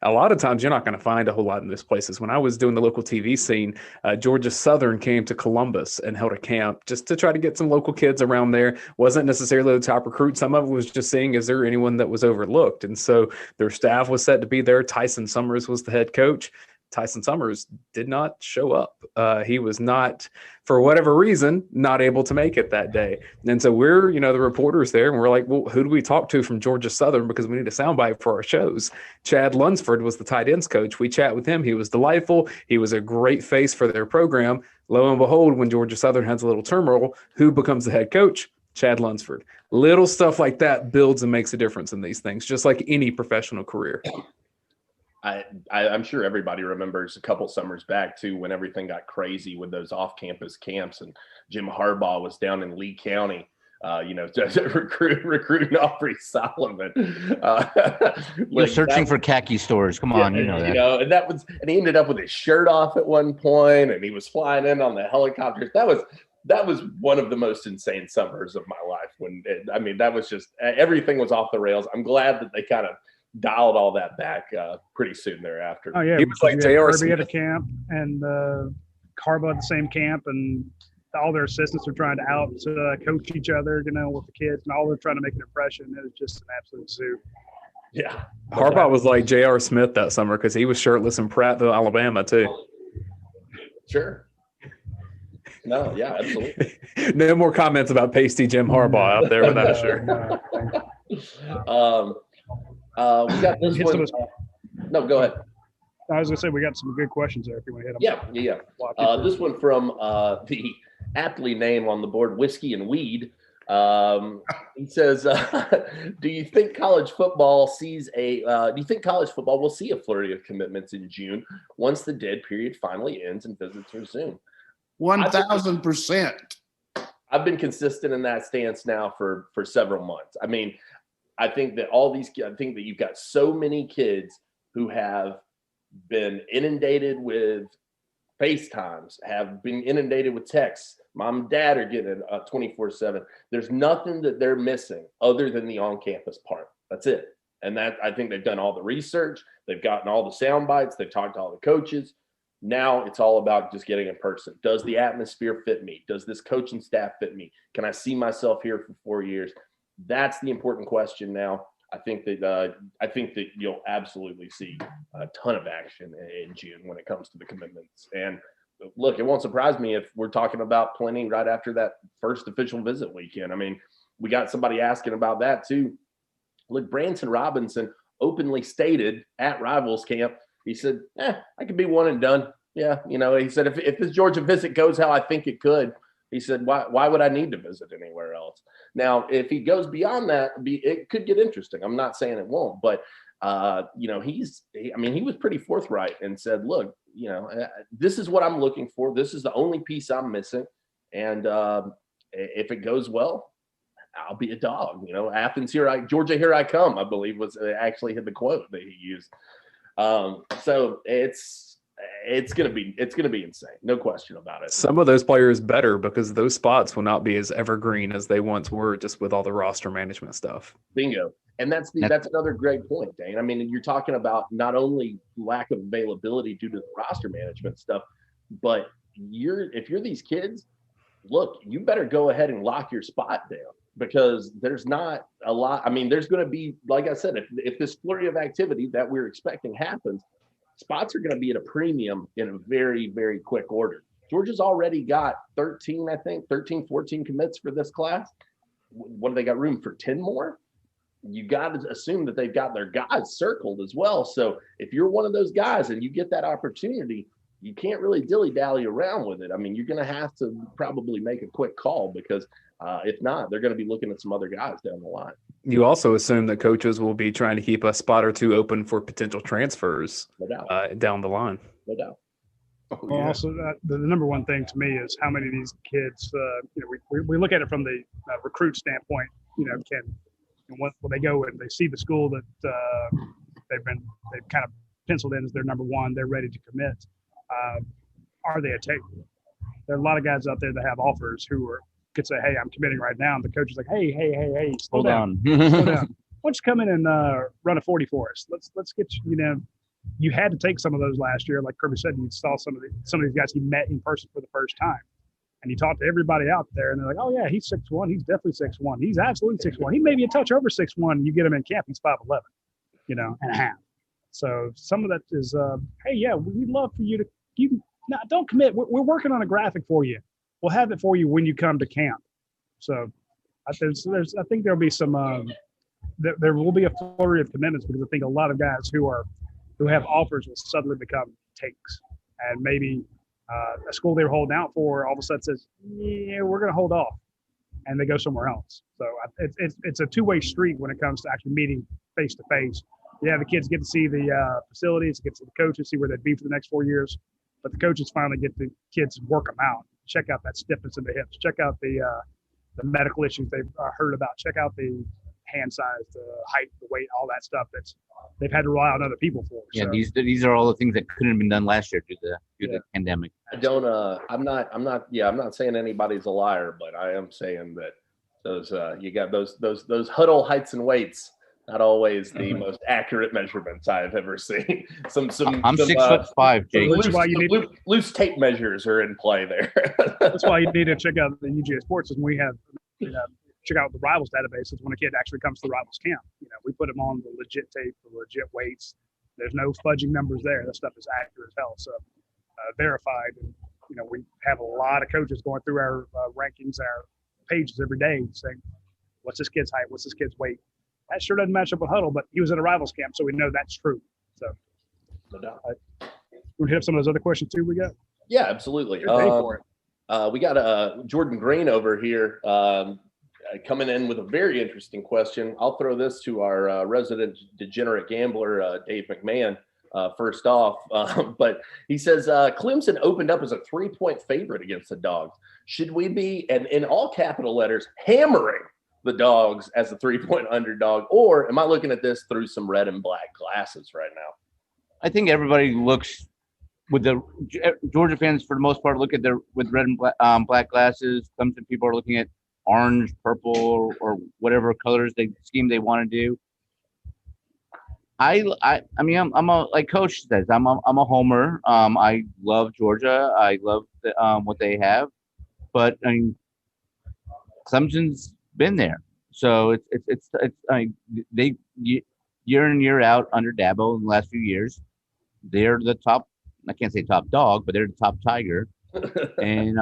a lot of times you're not going to find a whole lot in those places. When I was doing the local TV scene, Georgia Southern came to Columbus and held a camp just to try to get some local kids around there. Wasn't necessarily the top recruit. Some of it was just seeing, is there anyone that was overlooked? And so their staff was set to be there. Tyson Summers was the head coach. Tyson Summers did not show up. He was not, for whatever reason, not able to make it that day. And so we're, the reporters there, and we're like, well, who do we talk to from Georgia Southern? Because we need a soundbite for our shows. Chad Lunsford was the tight ends coach. We chat with him. He was delightful. He was a great face for their program. Lo and behold, when Georgia Southern has a little turmoil, who becomes the head coach? Chad Lunsford. Little stuff like that builds and makes a difference in these things, just like any professional career. I'm sure everybody remembers a couple summers back too, when everything got crazy with those off-campus camps, and Jim Harbaugh was down in Lee County, recruiting Aubrey Solomon. You're searching for khaki stores. Come on, you know that. And he ended up with his shirt off at one point, and he was flying in on the helicopters. That was one of the most insane summers of my life. That was just, everything was off the rails. I'm glad that they kind of dialed all that back pretty soon thereafter. Oh yeah, he was like J.R. Kirby at a camp, and Carba at the same camp, and all their assistants are trying to out coach each other, with the kids, and all they're trying to make an impression. It was just an absolute zoo. Yeah. Harbaugh was like J.R. Smith that summer because he was shirtless in Prattville, Alabama, too. Sure. No, yeah, absolutely. No more comments about pasty Jim Harbaugh out there with that shirt. We got this one. No, go ahead. I was going to say we got some good questions there if you want to hit them. Yeah. This one from the aptly named on the board, Whiskey and Weed. He says, do you think college football will see a flurry of commitments in June once the dead period finally ends and visits resume? 1,000%. I've been consistent in that stance now for several months. I mean, I think that you've got so many kids who have been inundated with FaceTimes, have been inundated with texts. Mom and dad are getting 24/7. There's nothing that they're missing other than the on-campus part. That's it. And that, I think they've done all the research. They've gotten all the sound bites. They've talked to all the coaches. Now it's all about just getting in person. Does the atmosphere fit me? Does this coaching staff fit me? Can I see myself here for 4 years? That's the important question now. I think that you'll absolutely see a ton of action in June when it comes to the commitments. And look, it won't surprise me if we're talking about planning right after that first official visit weekend. I mean, we got somebody asking about that too. Look, Branson Robinson openly stated at Rivals Camp, he said, I could be one and done. Yeah, he said, if this Georgia visit goes how I think it could, he said, why would I need to visit anywhere else? Now, if he goes beyond that, it could get interesting. I'm not saying it won't, but he was pretty forthright and said, look, this is what I'm looking for. This is the only piece I'm missing. And if it goes well, I'll be a dog. Athens Georgia, here I come, I believe was actually the quote that he used. So it's gonna be insane, no question about it. Some of those players better because those spots will not be as evergreen as they once were, just with all the roster management stuff. Bingo. And that's another great point, Dane. I mean, you're talking about not only lack of availability due to the roster management stuff, but if you're these kids, look, you better go ahead and lock your spot down because there's not a lot. I mean, there's going to be, like I said, if this flurry of activity that we're expecting happens, spots are going to be at a premium in a very, very quick order. Georgia's already got 13, 14 commits for this class. What do they got room for 10 more? You got to assume that they've got their guys circled as well. So if you're one of those guys and you get that opportunity, you can't really dilly-dally around with it. I mean, you're going to have to probably make a quick call because if not, they're going to be looking at some other guys down the line. You also assume that coaches will be trying to keep a spot or two open for potential transfers down the line. No doubt. Well, also, the number one thing to me is how many of these kids, we look at it from the recruit standpoint, when they go and they see the school that they've kind of penciled in as their number one, they're ready to commit. Are they a take? There are a lot of guys out there that have offers who could say, hey, I'm committing right now. And the coach is like, hey, slow down. Slow down. Why don't you come in and run a 40 for us? Let's get you, you had to take some of those last year. Like Kirby said, you saw some of these guys he met in person for the first time. And he talked to everybody out there, and they're like, oh, yeah, he's 6'1". He's definitely 6'1". He's absolutely 6'1". He may be a touch over 6'1". You get him in camp, he's 5'11", and a half. So some of that is, hey, yeah, we'd love for you to don't commit. We're working on a graphic for you. We'll have it for you when you come to camp. So I think there'll be some there will be a flurry of commitments because I think a lot of guys who have offers will suddenly become takes, and maybe a school they were holding out for all of a sudden says, yeah, we're going to hold off, and they go somewhere else. So it's a two-way street when it comes to actually meeting face to face. Yeah, the kids get to see the facilities, get to see the coaches, see where they'd be for the next 4 years. But the coaches finally get the kids and work them out. Check out that stiffness in the hips. Check out the medical issues they've heard about. Check out the hand size, the height, the weight, all that stuff that's they've had to rely on other people for. Yeah, so these are all the things that couldn't have been done last year due to the pandemic. I'm not saying anybody's a liar, but I am saying that those you got those huddle heights and weights. Not always the most accurate measurements I've ever seen. I'm 6'5", Jake. Loose tape measures are in play there. That's why you need to check out the UGASports, and we have check out the Rivals database is when a kid actually comes to the Rivals camp. We put them on the legit tape, the legit weights. There's no fudging numbers there. That stuff is accurate as hell. So verified. And, we have a lot of coaches going through our rankings, our pages every day saying, what's this kid's height? What's this kid's weight? That sure doesn't match up with Huddle, but he was at a Rivals camp, so we know that's true. So, no doubt. We'll hit up some of those other questions too we got. Yeah, absolutely. We got Jordan Green over here coming in with a very interesting question. I'll throw this to our resident degenerate gambler, Dave McMahon, first off. But he says, Clemson opened up as a 3-point favorite against the Dogs. Should we be, and in all capital letters, hammering the Dogs as a 3-point underdog? Or am I looking at this through some red and black glasses right now? I think everybody looks with the Georgia fans for the most part look at their with red and black glasses. Clemson people are looking at orange, purple, or whatever colors scheme they want to do. I mean, I'm a, like Coach says, I'm a homer. I love Georgia. I love what they have, but I mean, Clemson's been there, so it's I mean, they year in year out under Dabo in the last few years, they're the top. I can't say top dog, but they're the top tiger, and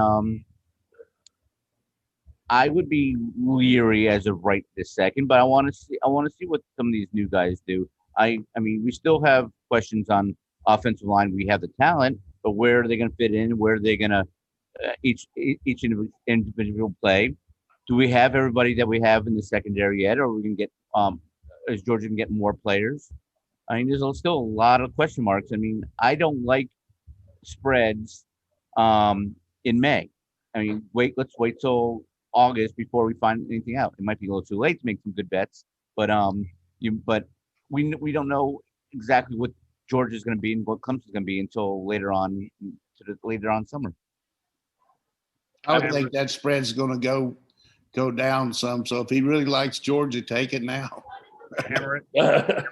I would be leery as of right this second, but I want to see what some of these new guys do. I mean, we still have questions on offensive line. We have the talent, but where are they going to fit in? Where are they going to each individual play? Do we have everybody that we have in the secondary yet, or we can get is Georgia can get more players? I mean, there's still a lot of question marks. I mean, I don't like spreads in May. I mean, let's wait till August before we find anything out. It might be a little too late to make some good bets, but we don't know exactly what Georgia's going to be and what Clemson's going to be until later on summer. I would think that spread's going to go down some. So if he really likes Georgia, take it now. Hammer it.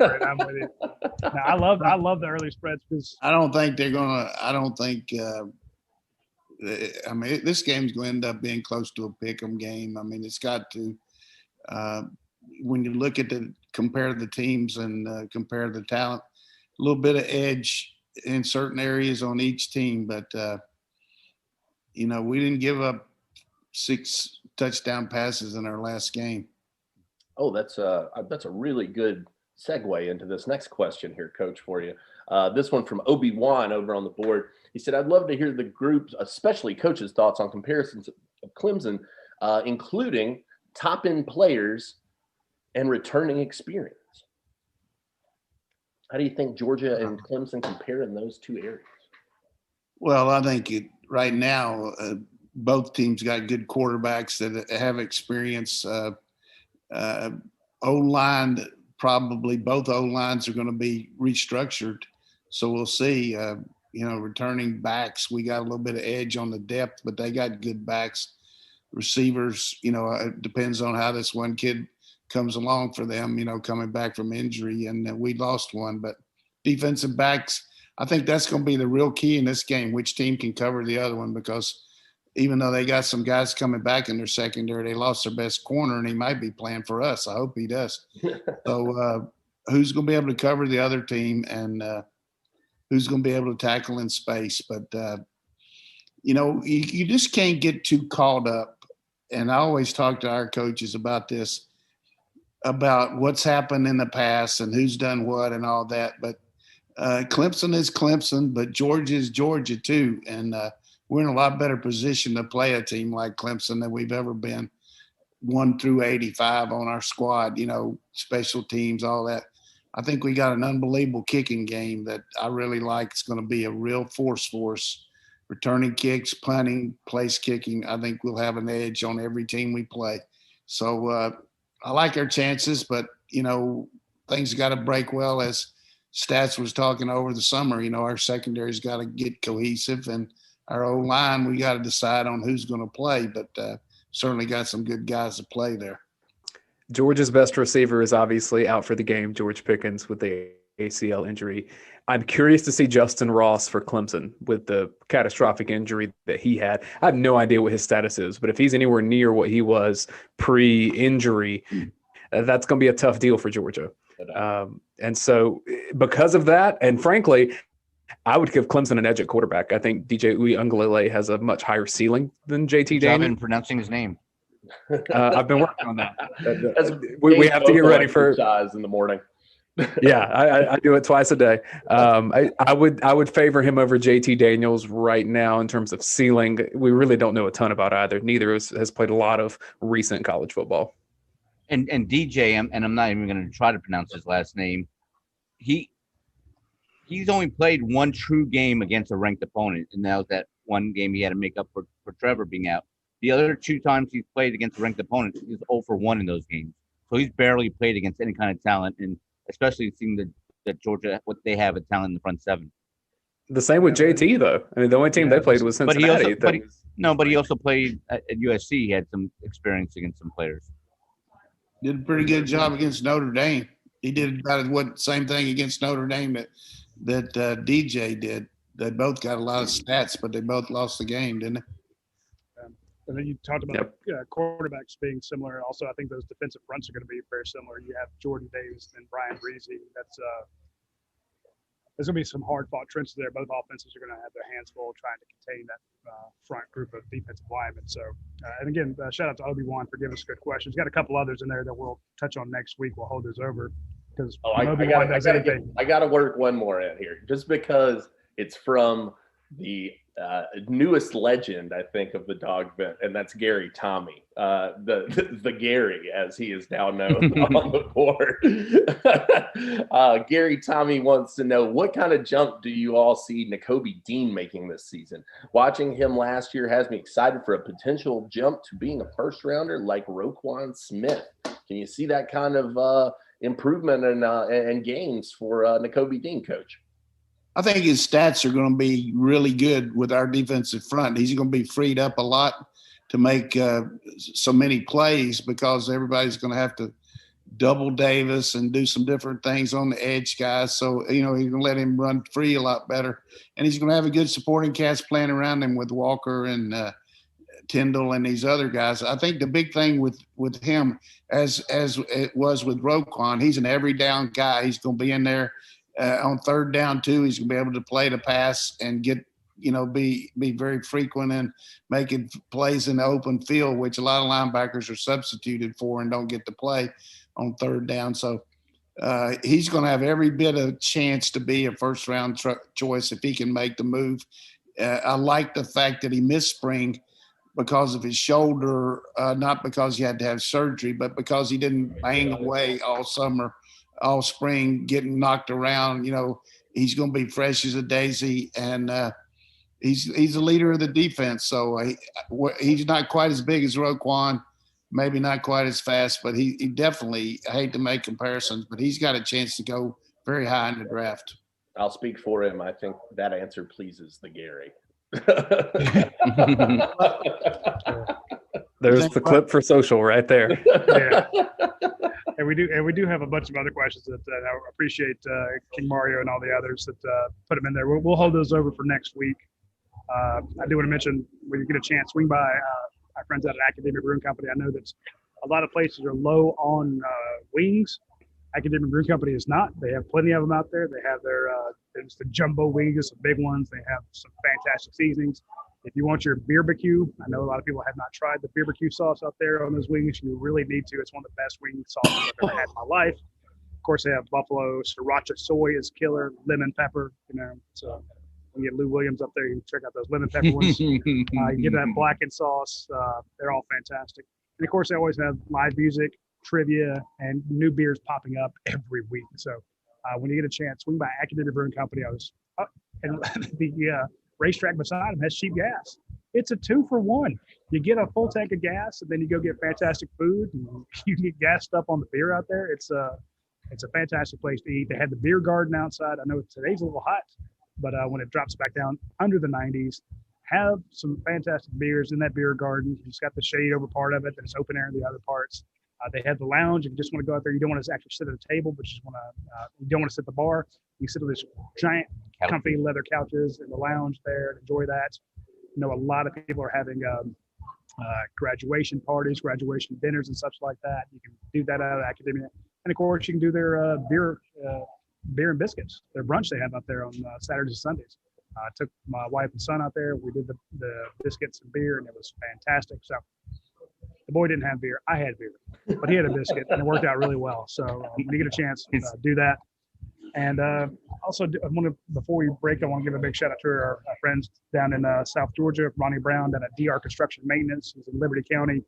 Right, I'm with you. No, I love the early spreads because I don't think they're going to. I don't think. I mean, this game's going to end up being close to a pick'em game. I mean, it's got to. When you look at compare the teams and compare the talent, a little bit of edge in certain areas on each team, but we didn't give up 6 touchdown passes in our last game. Oh, that's a really good segue into this next question here, Coach, for you. This one from Obi-Wan over on the board. He said, I'd love to hear the group's, especially Coach's, thoughts on comparisons of Clemson, including top-end players and returning experience. How do you think Georgia and Clemson compare in those two areas? Well, I think right now both teams got good quarterbacks that have experience. O-line, probably both O-lines are going to be restructured. So we'll see. Returning backs, we got a little bit of edge on the depth, but they got good backs. Receivers, it depends on how this one kid comes along for them, coming back from injury, and we lost one. But defensive backs, I think that's going to be the real key in this game, which team can cover the other one, because even though they got some guys coming back in their secondary, they lost their best corner, and he might be playing for us. I hope he does. So who's going to be able to cover the other team, and who's going to be able to tackle in space? But, you just can't get too caught up. And I always talk to our coaches about this, about what's happened in the past and who's done what and all that. But Clemson is Clemson, but Georgia is Georgia too. And we're in a lot better position to play a team like Clemson than we've ever been, 1 through 85 on our squad, special teams, all that. I think we got an unbelievable kicking game that I really like. It's going to be a real force for us. Returning kicks, punting, place kicking. I think we'll have an edge on every team we play. So I like our chances, but, things got to break well, as Stats was talking over the summer. Our secondary's got to get cohesive, and our O-line, we got to decide on who's going to play, but certainly got some good guys to play there. Georgia's best receiver is obviously out for the game, George Pickens, with the ACL injury. I'm curious to see Justin Ross for Clemson with the catastrophic injury that he had. I have no idea what his status is, but if he's anywhere near what he was pre-injury, that's going to be a tough deal for Georgia. And so because of that, and frankly, I would give Clemson an edge at quarterback. I think DJ Uiagalelei has a much higher ceiling than JT Dayne. I've been pronouncing his name. I've been working on that. We have to get ready for in the morning. Yeah, I do it twice a day. I would favor him over JT Daniels right now in terms of ceiling. We really don't know a ton about either. Neither has played a lot of recent college football. And DJ, and I'm not even going to try to pronounce his last name. He's only played one true game against a ranked opponent, and that was that one game he had to make up for Trevor being out. The other 2 times he's played against a ranked opponent, he's 0 for 1 in those games. So he's barely played against any kind of talent, and especially seeing that Georgia, what they have at talent in the front 7. The same with JT, though. I mean, the only team they played was Cincinnati. But he also played at USC. He had some experience against some players. Did a pretty good job against Notre Dame. He did about the same thing against Notre Dame that DJ did. They both got a lot of stats, but they both lost the game, didn't they? And then you talked about quarterbacks being similar. Also, I think those defensive fronts are going to be very similar. You have Jordan Davis and Brian Breezy. There's going to be some hard-fought trenches there. Both offenses are going to have their hands full trying to contain that front group of defensive linemen. So, and again, shout out to Obi-Wan for giving us good questions. Got a couple others in there that we'll touch on next week. We'll hold those over because I got to work one more in here just because it's from the newest legend, I think, of the dog vent, and that's Gary Tommy, the Gary, as he is now known on the board. Gary Tommy wants to know, what kind of jump do you all see Nakobe Dean making this season? Watching him last year has me excited for a potential jump to being a first rounder like Roquan Smith. Can you see that kind of improvement and gains for Nakobe Dean, Coach? I think his stats are going to be really good with our defensive front. He's going to be freed up a lot to make so many plays because everybody's going to have to double Davis and do some different things on the edge guys. So, he's going to let him run free a lot better. And he's going to have a good supporting cast playing around him with Walker and Tyndall and these other guys. I think the big thing with him, as it was with Roquan, he's an every down guy. He's going to be in there. On third down too, he's gonna be able to play the pass and get, be very frequent in making plays in the open field, which a lot of linebackers are substituted for and don't get to play on third down. So he's going to have every bit of chance to be a first round choice if he can make the move. I like the fact that he missed spring because of his shoulder, not because he had to have surgery, but because he didn't bang away all summer. All spring, getting knocked around. He's going to be fresh as a daisy, and he's the leader of the defense. So he's not quite as big as Roquan, maybe not quite as fast, but he definitely, I hate to make comparisons, but he's got a chance to go very high in the draft. I'll speak for him. I think that answer pleases the Gary. There's the clip for social right there. Yeah. And we do have a bunch of other questions that I appreciate King Mario and all the others that put them in there. We'll hold those over for next week. I do want to mention, when you get a chance, swing by our friends at Academic Brewing Company. I know that a lot of places are low on wings. Academic Brewing Company is not. They have plenty of them out there. They have there's the jumbo wings, some big ones. They have some fantastic seasonings. If you want your barbecue, I know a lot of people have not tried the barbecue sauce out there on those wings. You really need to. It's one of the best wing sauces I've ever had in my life. Of course, they have buffalo, sriracha soy is killer, lemon pepper. So when you get Lou Williams up there, you can check out those lemon pepper ones. You get that blackened sauce. They're all fantastic. And of course, they always have live music, trivia, and new beers popping up every week. So when you get a chance, swing by Academic Brewing Company. And the racetrack beside them has cheap gas. It's a 2-for-1. You get a full tank of gas, and then you go get fantastic food. And you get gassed up on the beer out there. It's a fantastic place to eat. They had the beer garden outside. I know today's a little hot, but when it drops back down under the 90s, have some fantastic beers in that beer garden. You just got the shade over part of it, and it's open air in the other parts. They have the lounge. If you just want to go out there, you don't want to actually sit at a table, but you just want to, you don't want to sit at the bar. You sit on these giant comfy leather couches in the lounge there and enjoy that. You know, a lot of people are having graduation parties, graduation dinners, and such like that. You can do that out of academia, and of course, you can do their beer and biscuits, their brunch they have out there on Saturdays and Sundays. I took my wife and son out there. We did the biscuits and beer, and it was fantastic. So the boy didn't have beer. I had beer, but he had a biscuit, and it worked out really well. So when you get a chance, do that. And also, before we break, I want to give a big shout out to our friends down in South Georgia, Ronnie Brown down at DR Construction Maintenance. He's in Liberty County.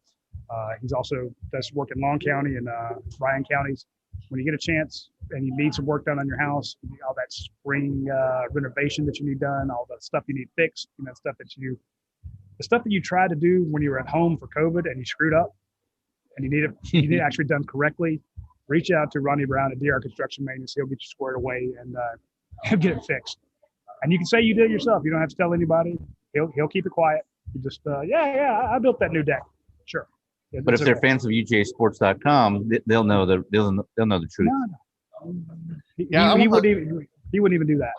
He's also does work in Long County and Bryan counties. When you get a chance and you need some work done on your house, all that spring renovation that you need done, all the stuff you need fixed, you know, the stuff that you tried to do when you were at home for COVID and you screwed up, and you need it actually done correctly. Reach out to Ronnie Brown at DR Construction Maintenance. He'll get you squared away and he'll get it fixed. And you can say you did it yourself. You don't have to tell anybody. He'll keep it quiet. You just I built that new deck. Sure. But if they're fans of UGASports.com, they'll know the truth. No. He wouldn't even do that.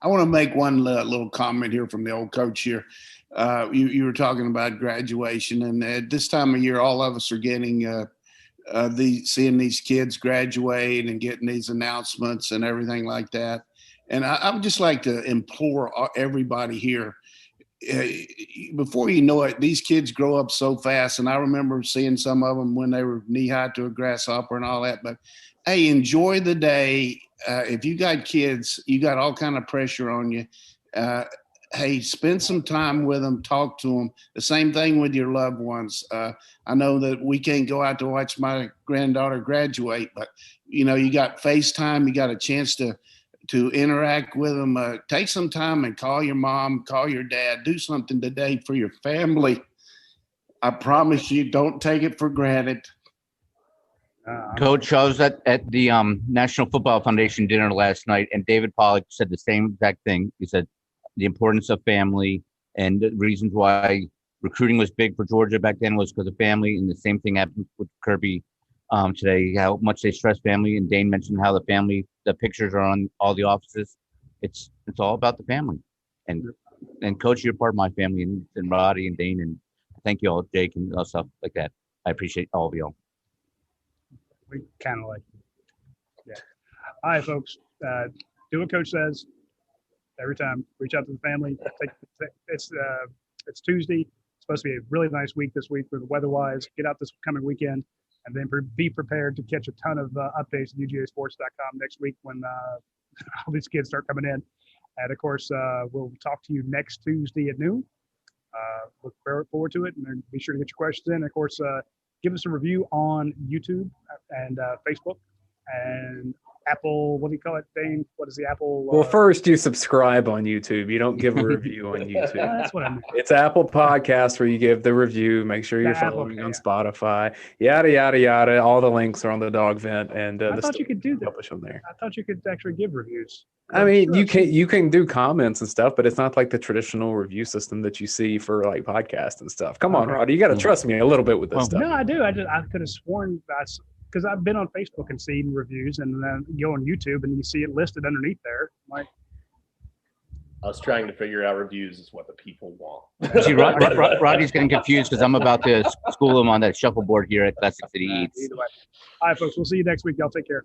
I want to make one little comment here from the old coach here. You were talking about graduation, and at this time of year, all of us are getting seeing these kids graduate and getting these announcements and everything like that. And I would just like to implore everybody here, before you know it, these kids grow up so fast. And I remember seeing some of them when they were knee high to a grasshopper and all that. But hey, enjoy the day. If you got kids, you got all kind of pressure on you. Hey, spend some time with them, talk to them. The same thing with your loved ones. I know that we can't go out to watch my granddaughter graduate, but you know, you got FaceTime, you got a chance to interact with them. Take some time and call your mom, call your dad, do something today for your family. I promise you, don't take it for granted. Coach, I was at the National Football Foundation dinner last night, and David Pollack said the same exact thing. He said the importance of family, and the reasons why recruiting was big for Georgia back then was because of family, and the same thing happened with Kirby today, how much they stress family. And Dayne mentioned how the pictures are on all the offices. It's all about the family. And Coach, you're part of my family, and Radi and Dayne, and thank you all, Jake, and all stuff like that. I appreciate all of y'all. We kind of like it. Yeah. All right, folks. Do what Coach says every time. Reach out to the family. It's Tuesday. It's supposed to be a really nice week this week for the weather-wise. Get out this coming weekend, and then be prepared to catch a ton of updates at UGASports.com next week when all these kids start coming in. And, of course, we'll talk to you next Tuesday at noon. Look forward to it, and then be sure to get your questions in. And, of course, give us a review on YouTube and Facebook and Apple. What do you call it, Dayne? What is the Apple? Well, first you subscribe on YouTube. You don't give a review on YouTube. That's what I mean. It's Apple Podcasts where you give the review. Make sure you're following on Spotify. Yada yada yada. All the links are on the dog vent, and I thought you could do that. Publish them there. I thought you could actually give reviews. I mean, you can do comments and stuff, but it's not like the traditional review system that you see for like podcasts and stuff. Come on, Roddy, you got to trust me a little bit with this stuff. No, I do. I could have sworn that's because I've been on Facebook and seen reviews, and then you go on YouTube and you see it listed underneath there. Like, I was trying to figure out reviews is what the people want. See, Roddy's getting confused because I'm about to school him on that shuffleboard here at Classic City Eats. Either way. All right, folks. We'll see you next week. Y'all take care.